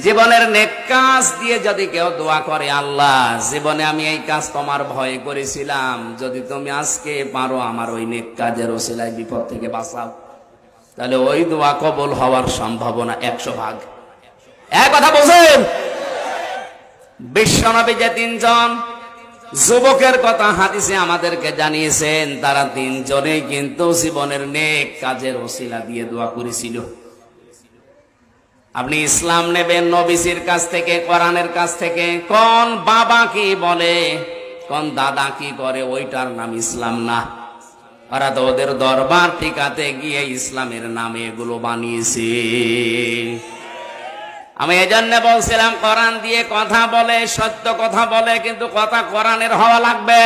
জীবনের নেক কাজ দিয়ে যদি কেউ দোয়া করে, আল্লাহ জীবনে আমি এই কাজ তোমার ভয়ে করেছিলাম, যদি তুমি আজকে পারো আমার ওই নেক কাজের ওসিলায় বিপদ থেকে বাঁচাও, তাহলে ওই দোয়া কবুল হওয়ার সম্ভাবনা 100%। এক কথা বলছেন। বিশ্বনবী যে 3 জন যুবকের কথা হাদিসে আমাদেরকে জানিয়েছেন, তারা 3 জনেই কিন্তু জীবনের নেক কাজের ওসিলা দিয়ে দোয়া করেছিল। আপনি ইসলাম নেবেন নবীজির কাছ থেকে, কোরআনের কাছ থেকে। কোন বাবা কি বলে, কোন দাদা কি করে, ওইটার নাম ইসলাম না। ওরা তো ওদের দরবার টিকাতে গিয়ে ইসলামের নামে এগুলো বানিয়েছে। আমি এজন্য বলছিলাম, কোরআন দিয়ে কথা বলে, সত্য কথা বলে, কিন্তু কথা কোরআনের হওয়া লাগবে।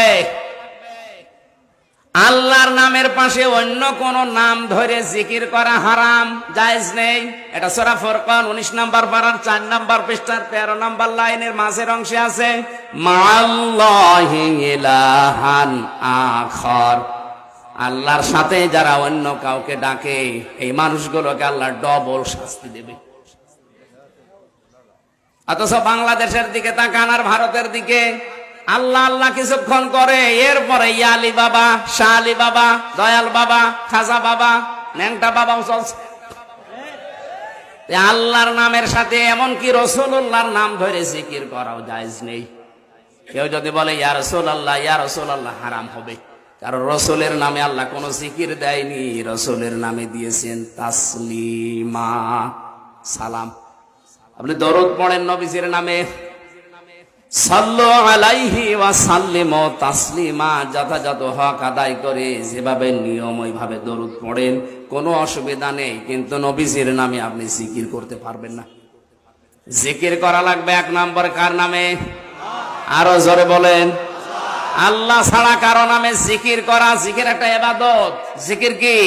আল্লাহর নামের পাশে অন্য কোন নাম ধরে জিকির করা হারাম, জায়েজ নেই। এটা সূরা ফুরকান 19 নম্বর পারার 4 নম্বর পৃষ্ঠার 13 নম্বর লাইনের মাঝের অংশে আছে, মাআল্লাহি ইলাহান আখার। আল্লাহর সাথে যারা অন্য কাউকে ডাকে, এই মানুষগুলোকে আল্লাহ ডবল শাস্তি দেবে। অথচ বাংলাদেশের দিকে তাকান আর ভারতের দিকে, আল্লাহ আল্লাহ কিছুক্ষণ করে, এরপরে ইয়া আলী বাবা, শাহ আলী বাবা, দয়াল বাবা, খাজা বাবা, ন্যাংটা বাবাও চলছে। আল্লাহর নামের সাথে এমনকি রাসূলুল্লাহর নাম ধরে জিকির করাও জায়েজ নেই। কেউ যদি বলে ইয়া রাসূলুল্লাহ, ইয়া রাসূলুল্লাহ, হারাম হবে। কারণ রাসূলের নামে আল্লাহ কোনো জিকির দেয়নি, রাসূলের নামে দিয়েছেন তাসলিমা, সালাম। আপনি দরুদ পড়েন নবীজির নামে, সাল্লু আলাইহি ওয়া সাল্লিমু তাসলিমা, যথাযথ হক আদায় করে যেভাবে নিয়ম ওইভাবে দরুদ পড়েন, কোনো অসুবিধা নেই। কিন্তু নবীজির নামে আপনি জিকির করতে পারবেন না। জিকির করা লাগবে 1 নম্বর কার নামে? আরো জোরে বলেন। আল্লাহ ছাড়া কারো নামে জিকির করা, জিকির একটা ইবাদত। জিকির কি?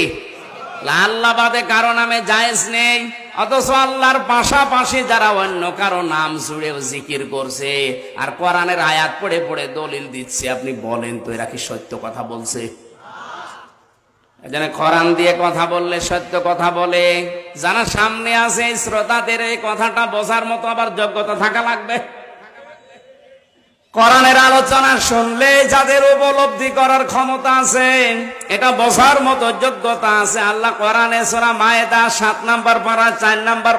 আল্লাহ বাদে কারো নামে জায়েজ নেই। অথচ আল্লাহর পাশাপাশি যারা অন্য কারো নাম জুড়েও জিকির করছে আর কোরআনের আয়াত পড়ে পড়ে দলিল দিচ্ছে, আপনি বলেন তো এরা কি সত্য কথা বলছে? এজন্য কোরআন দিয়ে কথা বললে সত্য কথা বলে। যারা সামনে আছে শ্রোতাদের এই কথাটা বোঝার মতো আবার যোগ্যতা থাকা লাগবে। কোরআনের আলোচনা শুনলে যাদের উপলব্ধি করার ক্ষমতা আছে, এটা বোঝার মতো যোগ্যতা আছে। আল্লাহ কোরআনে সূরা মায়েদা 7 নম্বর পারা 4 নম্বর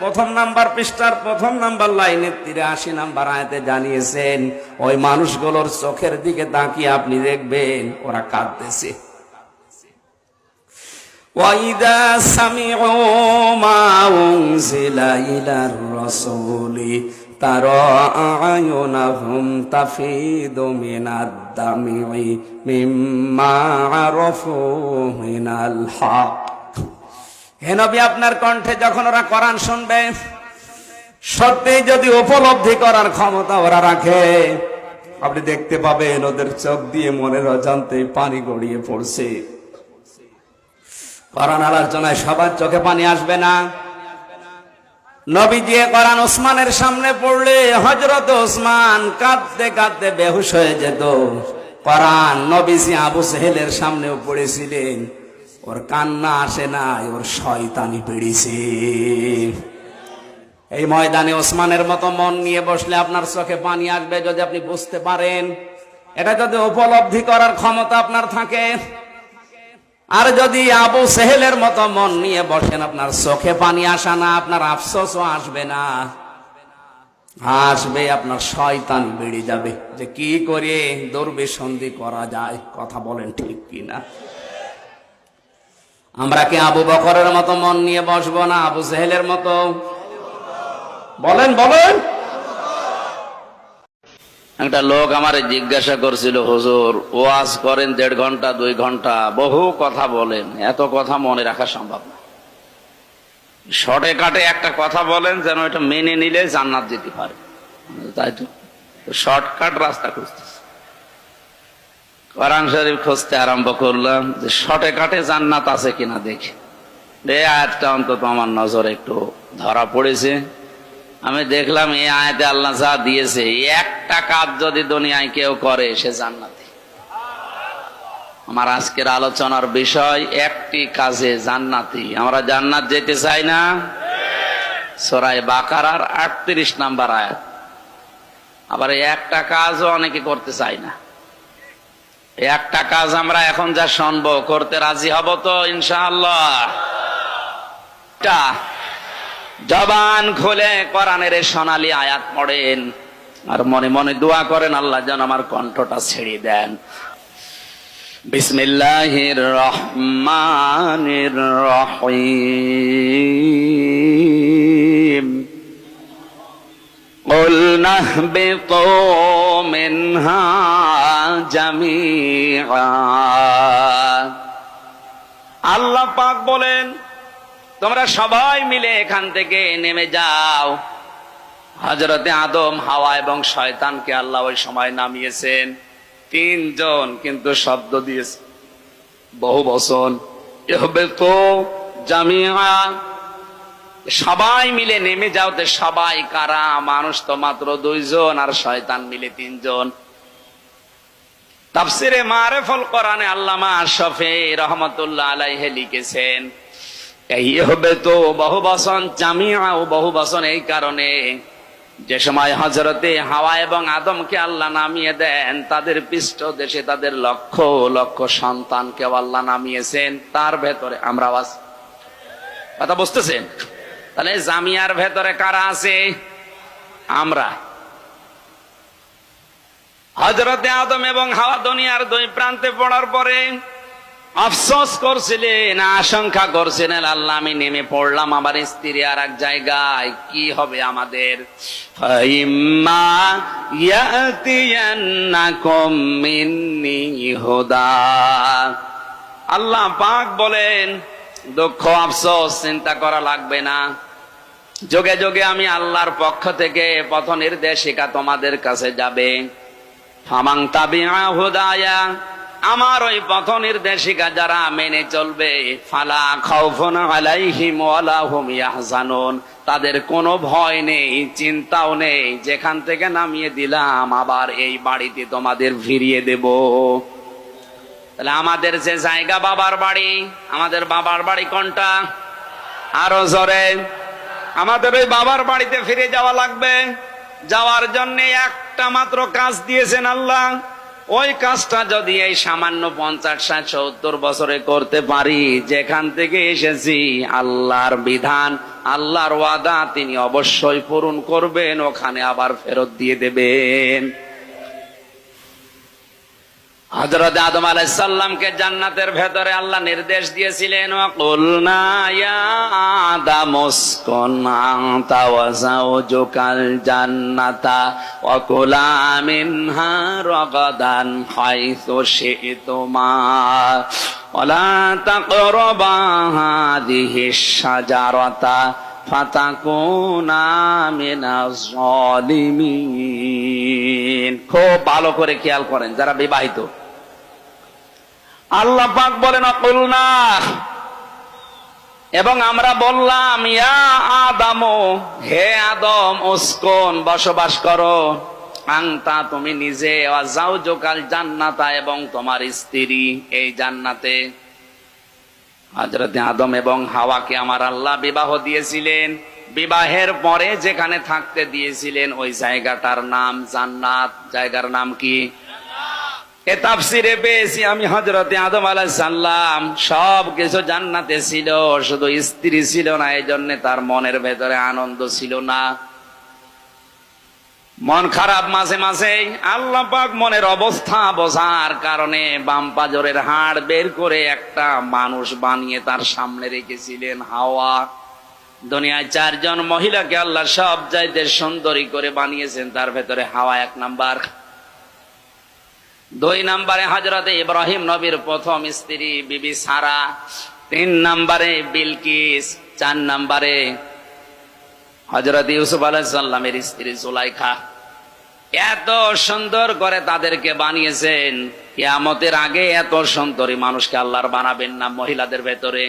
প্রথম নম্বর পৃষ্ঠার 1 নম্বর লাইনে 83 নম্বর আয়াতে জানিয়েছেন, ওই মানুষগুলোর চোখের দিকে তাকিয়ে আপনি দেখবেন ওরা কাঁদতেছে। ওয়াইদা সামিউ মা উনজিলা ইলার রাসূলি তারা আয়ুনাহুম তাফিদু মিনাদ দামি মিম্মা আরাফু মিনাল হক। হে নবী, আপনার কণ্ঠে যখন ওরা কোরআন শুনবে, সত্যি যদি উপলব্ধি করার ক্ষমতা ওরা রাখে, আপনি দেখতে পাবেন ওদের চোখ দিয়ে মনের অজান্তে পানি গড়িয়ে পড়ছে। কোরআন আলোচনায় সবার চোখে পানি আসবে না। নবী দিয়ে কোরআন ওসমানের সামনে পড়লে হযরত ওসমান কাঁদতে কাঁদতে বেহুশ হয়ে যেত। কোরআন নবীজি আবু সেহেলের সামনেও পড়েছিলেন, ওর কান্না আসে নাই, ওর শয়তানি পেড়েছে। এই ময়দানে ওসমানের মতো মন নিয়ে বসলে আপনার চোখে পানি আসবে যদি আপনি বুঝতে পারেন, এটা যদি উপলব্ধি করার ক্ষমতা আপনার থাকে। আর যদি আবু সেহেলের মতো মন নিয়ে বসেন, আপনার চোখে পানি আসা না, আপনার আফসোসও আসবে না, আসবে আপনার শয়তানি বেড়ে যাবে যে কি করে দুর্বিসন্ধি করা যায়। কথা বলেন ঠিক কিনা? আমরা কি আবু বকরের মতো মন নিয়ে বসবো না আবু সেহেলের মতো? বলেন বলেন। একটা লোক আমারে জিজ্ঞাসা করছিল, হুজুর ওয়াজ করেন 1.5 ঘন্টা 2 ঘন্টা, বহু কথা বলেন, এত কথা মনে রাখা সম্ভব না, শর্টে কাটে একটা কথা বলেন যেন এটা মেনে নিলে জান্নাত যেতে পারে। তাই তো শর্টকাট রাস্তা খুঁজতেছে, কোরআন শরীফ খুঁজতে আরম্ভ করলাম যে শর্টে কাটে জান্নাত আছে কিনা দেখি। এই আয়াতটা অন্তত আমার নজরে একটু ধরা পড়েছে। আমি দেখলাম এই আয়াতে আল্লাহ যা দিয়েছে, একটা কাজ যদি দুনিয়ায় কেউ করে সে জান্নাতি। আমার আজকের আলোচনার বিষয় একটি কাজে জান্নাতি। আমরা জান্নাত যেতে চাই না? সূরা বাকারার 38 নম্বর আয়াত। আবার একটা কাজও অনেকে করতে চাই না। একটা কাজ আমরা এখন যা শুনবো করতে রাজি হব তো ইনশাআল্লাহ? জবান খুলে কোরআনের সোনালী আয়াত পড়েন আর মনে মনে দোয়া করেন আল্লাহ যেন আমার কণ্ঠটা ছেড়ে দেন। বিসমিল্লাহির রহমানির রহিম। قُلْنَا اهْبِطُوا مِنْهَا جَمِيعًا। আল্লাহ পাক বলেন, তোমরা সবাই মিলে এখান থেকে নেমে যাও। হযরতে আদম, হাওয়া এবং শয়তানকে আল্লাহ ওই সময় নামিয়েছেন 3 জন, কিন্তু শব্দ দিয়েছে বহু বচন, ইহবিতু জামিআ। সবাই মিলে নেমে যাও। তো সবাই কারা? মানুষ তো মাত্র 2 জন আর শয়তান মিলে 3 জন। তাফসিরে মারিফুল কোরআনে আল্লামা আশরাফি রহমাতুল্লাহ আলাইহি লিখেছেন, এই ইহবিতু বহু বচন, জামিআ ও বহু বচন এই কারণে যে সময় হযরতে হাওয়া এবং আদমকে আল্লাহ নামিয়ে দেন, তাদের পৃষ্ঠদেশে তাদের লক্ষ লক্ষ সন্তানকে আল্লাহ নামিয়েছেন, তার ভেতরে আমরা আছি। কথা বুঝতেছেন? তাহলে জামিয়ার ভেতরে কারা আছে? আমরা। হযরতে আদম এবং হাওয়া দুনিয়ার 2 প্রান্তে পড়ার পরে আফসোস করছিলেন, আশঙ্কা করছিলেন, আল্লাহ আমি নেমে পড়লাম আমার স্ত্রী আর এক জায়গায়, কি হবে আমাদের? ফাইম্মা ইয়াতিয়ান্নাকুম মিন্নি হুদা। আল্লাহ পাক বলেন, দুঃখ আফসোস চিন্তা করা লাগবে না, যোগে যোগে আমি আল্লাহর পক্ষ থেকে পথ নির্দেশিকা তোমাদের কাছে যাবে। ফামান তাবিআ হুদায়া, আমার ওই পথ নির্দেশিকা যারা মেনে চলবে, ফালা খাউফুন আলাইহিম ওয়ালা হুম ইয়াহজানুন, তাদের কোনো ভয় নেই, চিন্তাও নেই। যেখান থেকে নামিয়ে দিলাম আবার এই বাড়িতে তোমাদের ফিরিয়ে দেব। তাহলে আমাদের যে জায়গা বাবার বাড়ি, আমাদের বাবার বাড়ি কোনটা? আরো জোরে। আমাদের ওই বাবার বাড়িতে ফিরে যাওয়া লাগবে। যাওয়ার জন্য একটা মাত্র কাজ দিয়েছেন আল্লাহ। ওই কাজটা যদি এই সামান্য 50-70 বছরে করতে পারি, যেখান থেকে এসেছি আল্লাহর বিধান, আল্লাহর ওয়াদা তিনি অবশ্যই পূরণ করবেন, ওখানে আবার ফেরত দিয়ে দেবেন। হযরত আদম আলাইহিস সালামকে জান্নাতের ভেতরে আল্লাহ নির্দেশ দিয়েছিলেন, ওয়াকুলনা ইয়া আদাম উসকুন আনতা ওয়া যাওজুকাল জান্নাতা ওয়া কুলা মিনহা রাগাদান হাইসু শি'তুমা ওয়া লা তাকরাবা হাযিহিশ শাজারাতা ফাতাকুনা মিনাজ জালিমিন। খুব ভালো করে খেয়াল করেন যারা বিবাহিত। আল্লাহ পাক বলেন, আকুলনা, এবং আমরা বললাম, ইয়া আদম, হে আদম, উসকুন, বসবাস করো, আনতা, তুমি নিজে, ওয়া যাওজুকাল জান্নাতা, এবং তোমার স্ত্রী এই জান্নাতে। হযরতে আদম এবং হাওয়াকে আমার আল্লাহ বিবাহ দিয়েছিলেন। বিবাহের পরে যেখানে থাকতে দিয়েছিলেন ওই জায়গাটার নাম জান্নাত। জায়গার নাম কি? এ তাফসিরে পেয়েছি আমি, হযরতে আদম আলাইহিস সালাম সব কিছু জান্নাতে ছিল, শুধু স্ত্রী ছিল না, এই জন্য তার মনের ভেতরে আনন্দ ছিল না, মন খারাপ মাঝে মাঝে। আল্লাহ পাক মনের অবস্থা বোঝার কারণে বাম পাজরের হাড় বের করে একটা মানুষ বানিয়ে তার সামনে রেখেছিলেন। হাওয়া দুনিয়ায় 4 জন মহিলাকে আল্লাহ সব চাইতে সুন্দরী করে বানিয়েছেন, তার ভেতরে হাওয়া 1 নাম্বার। 2 নম্বরে হযরত ইব্রাহিম নবীর প্রথম স্ত্রী বিবি সারা, 3 নম্বরে বিলকিস, 4 নম্বরে হযরত ইউসুফ আলাইহিস সালামের স্ত্রী জুলাইখা। এত সুন্দর করে তাদেরকে বানিয়েছেন, কিয়ামতের আগে এত সুন্দরী মানুষকে আল্লাহর বানাবেন না। মহিলাদের ভেতরে,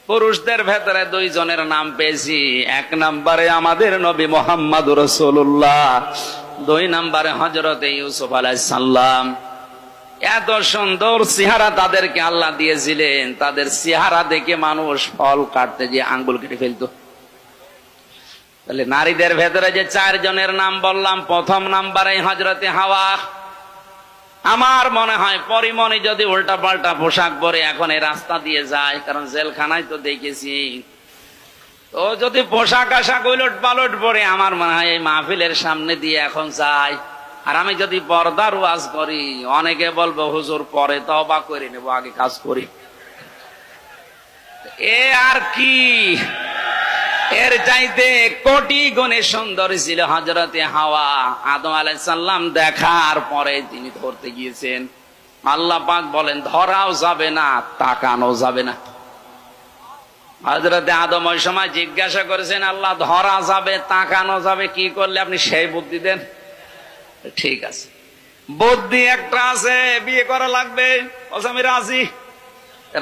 পুরুষদের ভেতরে 2 জনের নাম পেয়েছি। 1 নম্বরে আমাদের নবী মুহাম্মদুর রাসূলুল্লাহ, 2 নম্বরে হযরত ইউসুফ আলাইহিস সালাম। এত সুন্দর চেহারা তাদেরকে আল্লাহ দিয়েছিলেন, তাদের চেহারা দেখে মানুষ ফল কাটতে যে আঙ্গুল কেটে ফেলতো। তাহলে নারীদের ভেতরে যে 4 জনের নাম বললাম, প্রথম নাম্বারে হযরতে হাওয়া। আমার মনে হয় পরিমণি যদি উল্টা পাল্টা পোশাক পরে এখন এই রাস্তা দিয়ে যায়, কারণ জেলখানায় তো দেখেছি, তো যদি পোশাক আশাক উলট পালট পরে আমার মনে হয় এই মাহফিলের সামনে দিয়ে এখন যায়। আর আমি যদি পর্দার ওয়াজ করি, অনেকে বলবো হুজুর পরে তওবা করে নেব, আগে কাজ করি। এ আর কি, এর চাইতে কোটি গুণে সুন্দর ছিল হযরতে হাওয়া। আদম আলাইহিস সালাম দেখার পরে তিনি ধরতে গিয়েছেন, আল্লাহ পাক বলেন ধরাও যাবে না, তাকানো যাবে না। হযরতে আদম ওই সময় জিজ্ঞাসা করেছেন, আল্লাহ ধরা যাবে তাকানো যাবে, কি করলে আপনি সেই বুদ্ধি দেন? ঠিক আছে, বুদ্ধি একটা আছে, বিয়ে করা লাগবে। আমি রাজি।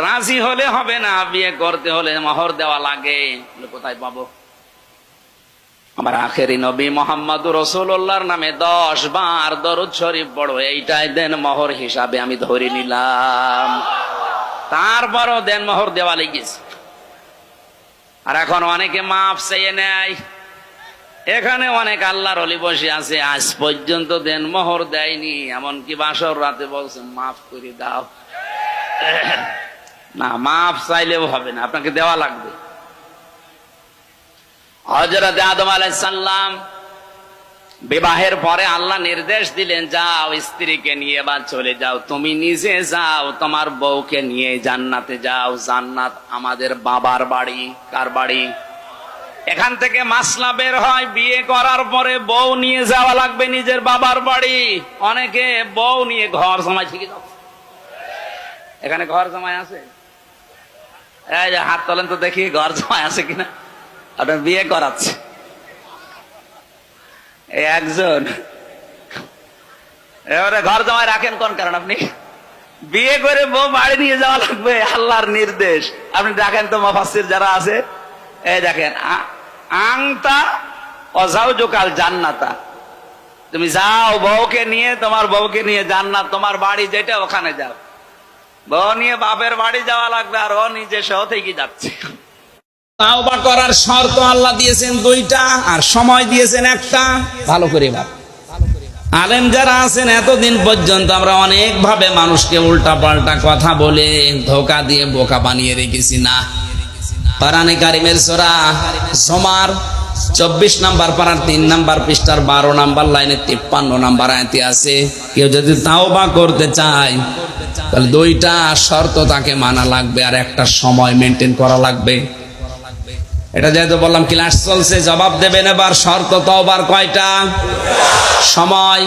রাজি হলে হবে না, বিয়ে করতে হলে মোহর দেওয়া লাগে। কোথায় পাবো? আমার আখেরি নবী মুহাম্মদুর রাসূলুল্লাহর নামে 10 বার দরুদ শরীফ পড়ো, এইটাই দেন মোহর হিসাবে আমি ধরে নিলাম। তারপরও দেন মোহর দেওয়া লেগেছে। আর এখন অনেকে মাফ চেয়ে নেয়। এখানে অনেক আল্লাহর ওলি বসে আছে, আজ পর্যন্ত দেন মোহর দেয়নি, এমনকি বাসর রাতে বলছে মাফ করে দাও। না, মাফ চাইলেও হবে না, আপনাকে দেওয়া লাগবে। হযরত আদম আলাইহিস সালাম বিবাহের পরে আল্লাহ নির্দেশ দিলেন, যাও স্ত্রীকে নিয়ে বা চলে যাও, তুমি নিজে যাও, তোমার বউকে নিয়ে জান্নাতে যাও। জান্নাত আমাদের বাবার বাড়ি। কার বাড়ি? এখান থেকে মাসলা বের হয়, বিয়ে করার পরে বউ নিয়ে যাওয়া লাগবে নিজের বাবার বাড়ি। অনেকে বউ নিয়ে ঘর জমায় শিখে যাচ্ছে। এখানে ঘর জমায় আছে? এই যে হাত তোলেন তো দেখি, ঘর জমায় আছে কিনা। আপনার বিয়ে করাচ্ছে একজন, এবারে ঘর জমায় রাখেন কোন কারণ? আপনি বিয়ে করে বউ বাড়ি নিয়ে যাওয়া লাগবে, আল্লাহর নির্দেশ। আপনি দেখেন তো মুফাসসির যারা আছে, এই দেখেন, আংতা অজাউজুকাল জান্নাতা, তুমি যাও বউকে নিয়ে, তোমার বউকে নিয়ে জান্নাত, তোমার বাড়ি যেটা ওখানে যাও। বউ নিয়ে বাপের বাড়ি যাওয়া লাগবে, আর ও নিজে সহ থেকে যাচ্ছে। তাওবা করার শর্ত আল্লাহ দিয়েছেন 2টা, আর সময় দিয়েছেন 1টা। ভালো করে ভাব। আলেম যারা আছেন, এতদিন পর্যন্ত আমরা অনেক ভাবে মানুষকে উল্টা পাল্টা কথা বলে ধোকা দিয়ে বোকা বানিয়ে রেখেছি। না, কোরআনে কারিমের সূরা জুমার 24 নম্বর পারার 3 নম্বর পৃষ্ঠার 12 নম্বর লাইনে 53 নম্বর আয়াতে আছে, কেউ যদি তাওবা করতে চায় তাহলে 2টা শর্ত তাকে মানা লাগবে, আর একটা সময় মেনটেন করা লাগবে। এটা যেহেতু বললাম ক্লাস চলছে, জবাব দেবেন এবার। শর্ত তওবার কয়টা? সময়,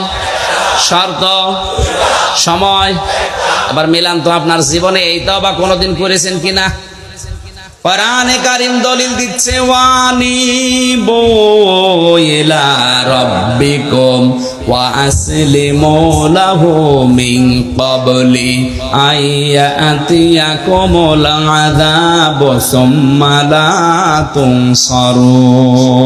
শর্ত, সময়। এবার মিলান তো আপনার জীবনে এই তওবা কোনোদিন করেছেন কিনা? কোরআনে কারীম দলিল দিচ্ছে, ওয়ানিবু ইলা রাব্বিকুম ওয়া আসলিমু লাহু মিন ক্বাবলি আইয়াতিয়াকুমুল আযাবু সুম্মা লা তুনসারুন।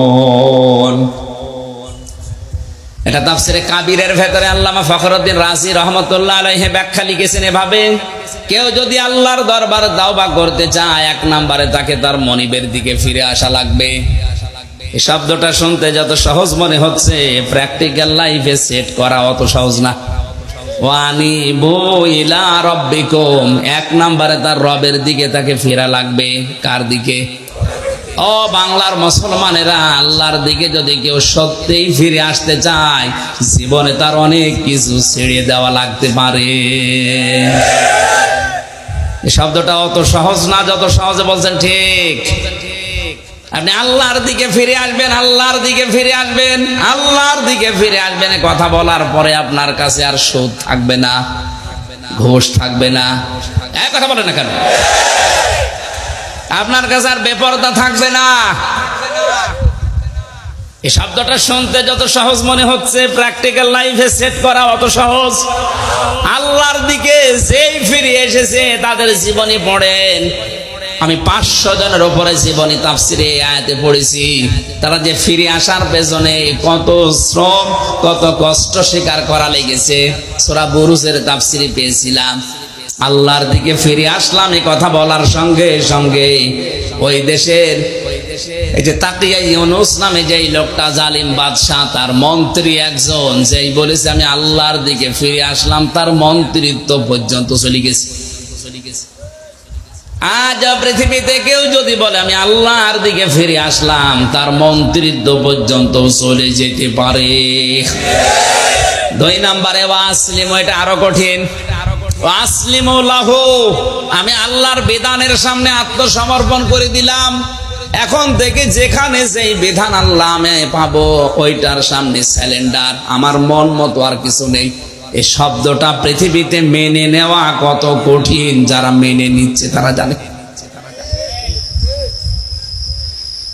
এটা তাফসিরে কাবীরের ভেতরে আল্লামা ফখরুদ্দিন রাজি রহমাতুল্লাহ আলাইহি ব্যাখ্যা লিখেছেন এভাবে, কেউ যদি আল্লাহর দরবারে তাওবা করতে চায়, 1 নম্বরে তাকে তার মনিবের দিকে ফিরে আসা লাগবে। এই শব্দটা শুনতে যত সহজ মনে হচ্ছে, প্র্যাকটিক্যাল লাইফে সেট করা অত সহজ না। ওয়ানিবু ইলা রাব্বিকুম, 1 নম্বরে তার রবের দিকে তাকে ফিরা লাগবে। কার দিকে? ও বাংলার মুসলমানেরা, আল্লাহর দিকে যদি কেউ সত্যিই ফিরে আসতে চায়, জীবনে তার অনেক কিছু ছেড়ে দেওয়া লাগতে পারে। এই শব্দটা অত সহজ না যত সহজে বলছেন। ঠিক, আপনি আল্লাহর দিকে ফিরে আসবেন, আল্লাহর দিকে ফিরে আসবেন, আল্লাহর দিকে ফিরে আসবেন। কথা বলার পরে আপনার কাছে আর সুদ থাকবে না, ঘুষ থাকবে না। এক কথা বলেন না কেন? আপনার কাছে আর বেপরদা থাকবে না। এই শব্দটা শুনতে যত সহজ মনে হচ্ছে, প্র্যাকটিক্যাল লাইফে সেট করা অত সহজ। আল্লাহর দিকে যেই ফিরে এসেছে তাদের জীবনী পড়েন। আমি 500 জনের উপরে জীবনী তাফসিরে আয়াতে পড়েছি। তারা যে ফিরে আসার পেছনে কত শ্রম, কত কষ্ট স্বীকার করা লেগেছে। সূরা বুরুজের তাফসিরে পেয়েছিলাম। আল্লাহর দিকে ফিরে আসলাম এই কথা বলার সঙ্গে সঙ্গে ওই দেশের এই যে তাকিয়া ইউনুস নামে যেই লোকটা, জালিম বাদশাহ, তার মন্ত্রী একজন, যেই বলেছে আমি আল্লাহর দিকে ফিরে আসলাম, তার মন্ত্রিত্ব পর্যন্ত চলে গেছে। আজ পৃথিবীতে কেউ যদি বলে আমি আল্লাহর দিকে ফিরে আসলাম, তার মন্ত্রিত্ব পর্যন্ত চলে যেতে পারে। 2 নম্বরে ওয়াসলিমু, এটা আরো কঠিন। ওয়াসলিমু লাহু, আমি আল্লাহর বিধানের সামনে আত্মসমর্পণ করে দিলাম। এখন থেকে যেখানে যেই বিধান আল্লাহ আমি পাবো ওইটার সামনে স্যালেন্ডার, আমার মন মতো আর কিছু নেই। এই শব্দটা পৃথিবীতে মেনে নেওয়া কত কঠিন, যারা মেনে নিচ্ছে তারা জানে।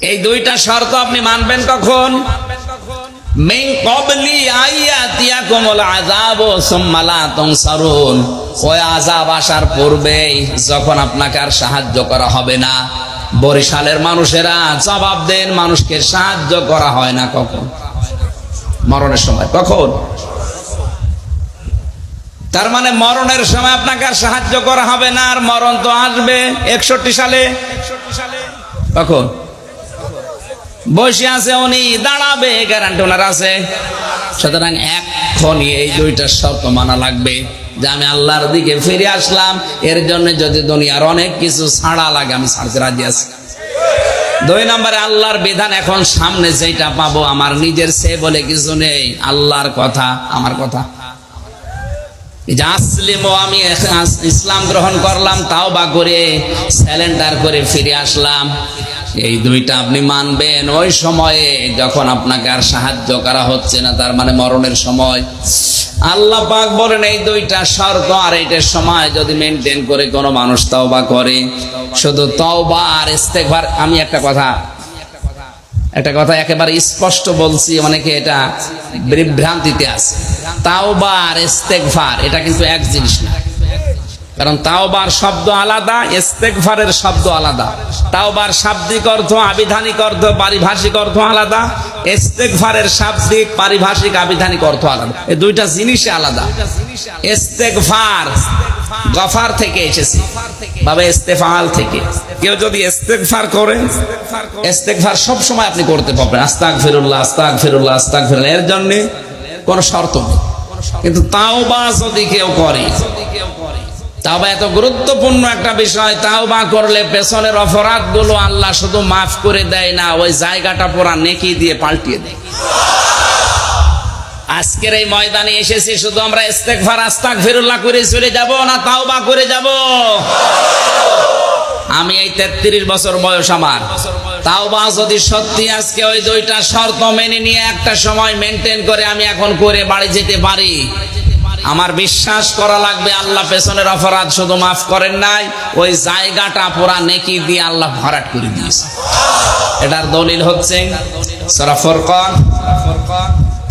এই 2টা শর্ত আপনি মানবেন কখন? মিন ক্বাবলি আইয়াতিয়াকুমুল আযাব সুম্মা লা তুনসারুন, ওই আযাব আসার পূর্বেই, যখন আপনাকে আর সাহায্য করা হবে না। বরিশালের মানুষেরা জবাব দেন, মানুষকে সাহায্য করা হয় না কখন? মরণের সময়। কখন? তার মানে মরণের সময় আপনাকে আর সাহায্য করা হবে না। আর মরণ তো আসবে 61 সালে। কখন? বসে আছে উনি, দাঁড়াবে, গ্যারান্টি ওনার আছে। সুতরাং এখনই এই 2টা শর্ত মানা লাগবে যে আমি আল্লাহর দিকে ফিরে আসলাম। এর জন্য যদি দুনিয়ার অনেক কিছু ছাড়া লাগে, আমি ছাড়তে রাজি আছি। 2 নম্বরে আল্লাহর বিধান এখন সামনে যেটা পাবো, আমার নিজের সে বলে কিছু নেই, আল্লাহর কথা, আমার কথা। আসলিমও, আমি ইসলাম গ্রহণ করলাম, তাওবা করে স্যালেন্ডার করে ফিরে আসলাম। এই 2টা আপনি মানবেন ওই সময়ে যখন আপনাকে আর সাহায্য করা হচ্ছে না, তার মানে মরণের সময়। আল্লাহ পাক বলেন এই 2টা শর্ত আর এইটার সময় যদি মেনটেন করে কোনো মানুষ তাওবা করে, শুধু তাওবা আর ইস্তেগফার। আমি একটা কথা একেবারে স্পষ্ট বলছি, অনেকে এটা বিভ্রান্তিতে আছে। তাওবা আর ইস্তেগফার এটা কিন্তু এক জিনিস না। কারণ তাওবার শব্দ আলাদা, ইস্তেগফারের শব্দ আলাদা। তাওবার শাব্দিক অর্থ, আবিধানিক অর্থ, পারিভাষিক অর্থ আলাদা। ইস্তেগফারের শাব্দিক, পারিভাষিক, আবিধানিক অর্থ আলাদা। এই 2টা জিনিসই আলাদা। ইস্তেগফার গফার থেকে এসেছে, বাবা ইস্তেফাল থেকে। কেউ যদি ইস্তেগফার করে, ইস্তেগফার সব সময় আপনি করতে পারবেন, আস্তাগফিরুল্লাহ, আস্তাগফিরুল্লাহ, আস্তাগফিরুল্লাহ, এর জন্য কোনো শর্ত নেই। কিন্তু তাওবা যদি কেউ করে, তাওবা এত গুরুত্বপূর্ণ একটা বিষয়। তাওবা করলে পেছনের অপরাধগুলো আল্লাহ শুধু মাফ করে দেয় না, ওই জায়গাটা পুরা নেকি দিয়ে পাল্টিয়ে দেয়। আজকের এই ময়দানে এসেছি শুধু আমরা ইস্তেগফার, আস্তাগফিরুল্লাহ করে চলে যাব না, তাওবা করে যাব। আমি এই 33 বছর বয়স আমার, তাওবা যদি সত্যি আজকে ওই 2টা শর্ত মেনে নিয়ে একটা সময় মেনটেন করে আমি এখন করে বাড়ি যেতে পারি, আমার বিশ্বাস করা লাগবে আল্লাহ পেছনের অপরাধ শুধু মাফ করেন নাই, ওই জায়গাটা পুরা নেকি দিয়ে আল্লাহ ভরাট করে দিয়েছে। এটার দলিল হচ্ছে সূরা ফুরকান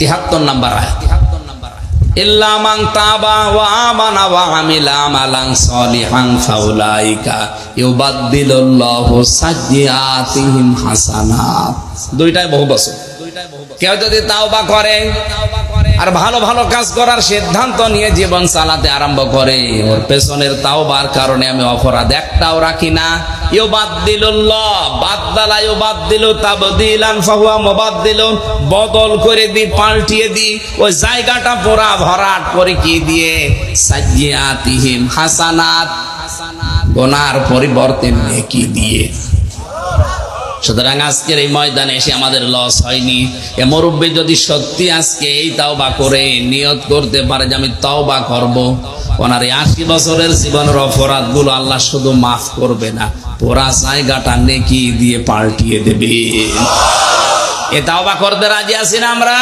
73 নম্বর আয়াত। ইল্লা মান তাবা ওয়া আমানা ওয়া আমিলা আমালান সলিহান ফাউলাইকা ইউবাদদিলুল্লাহু সাইয়্যাতিহিম হাসানাত। 2টাই বহু বছর। কেউ যদি তাওবা করে আর ভালো ভালো কাজ করার সিদ্ধান্ত নিয়ে জীবন চালাতে আরম্ভ করে, ওর পেছনের তাওবার কারণে আমি অপরাধ একটাও রাখি না। ইউবাদদিলুল্লাহ, বাদদালা ইউবাদদিলু তাবদিলান ফাহুয়া মুবাদদিলুন, বদল করে দি, পাল্টিয়ে দি, ওই জায়গাটা পুরা ভরাট করে কি দিয়ে, সাইয়্যাতিহিম হাসানাত, গুনার পরিবর্তে নেকি দিয়ে। সুতরাং আজকের এই ময়দানে এসে আমাদের লস হয়নি। এ মুরব্বী যদি সত্যি আজকে এই তাওবা করে নিয়ত করতে পারে যে আমি তাওবা করব, ওনার এই 80 বছরের জীবনের অপরাধগুলো আল্লাহ শুধু মাফ করবে না, পুরা জায়গাটা নেকি দিয়ে পাল্টিয়ে দেবে। এ তাওবা করতে রাজি আছি না আমরা?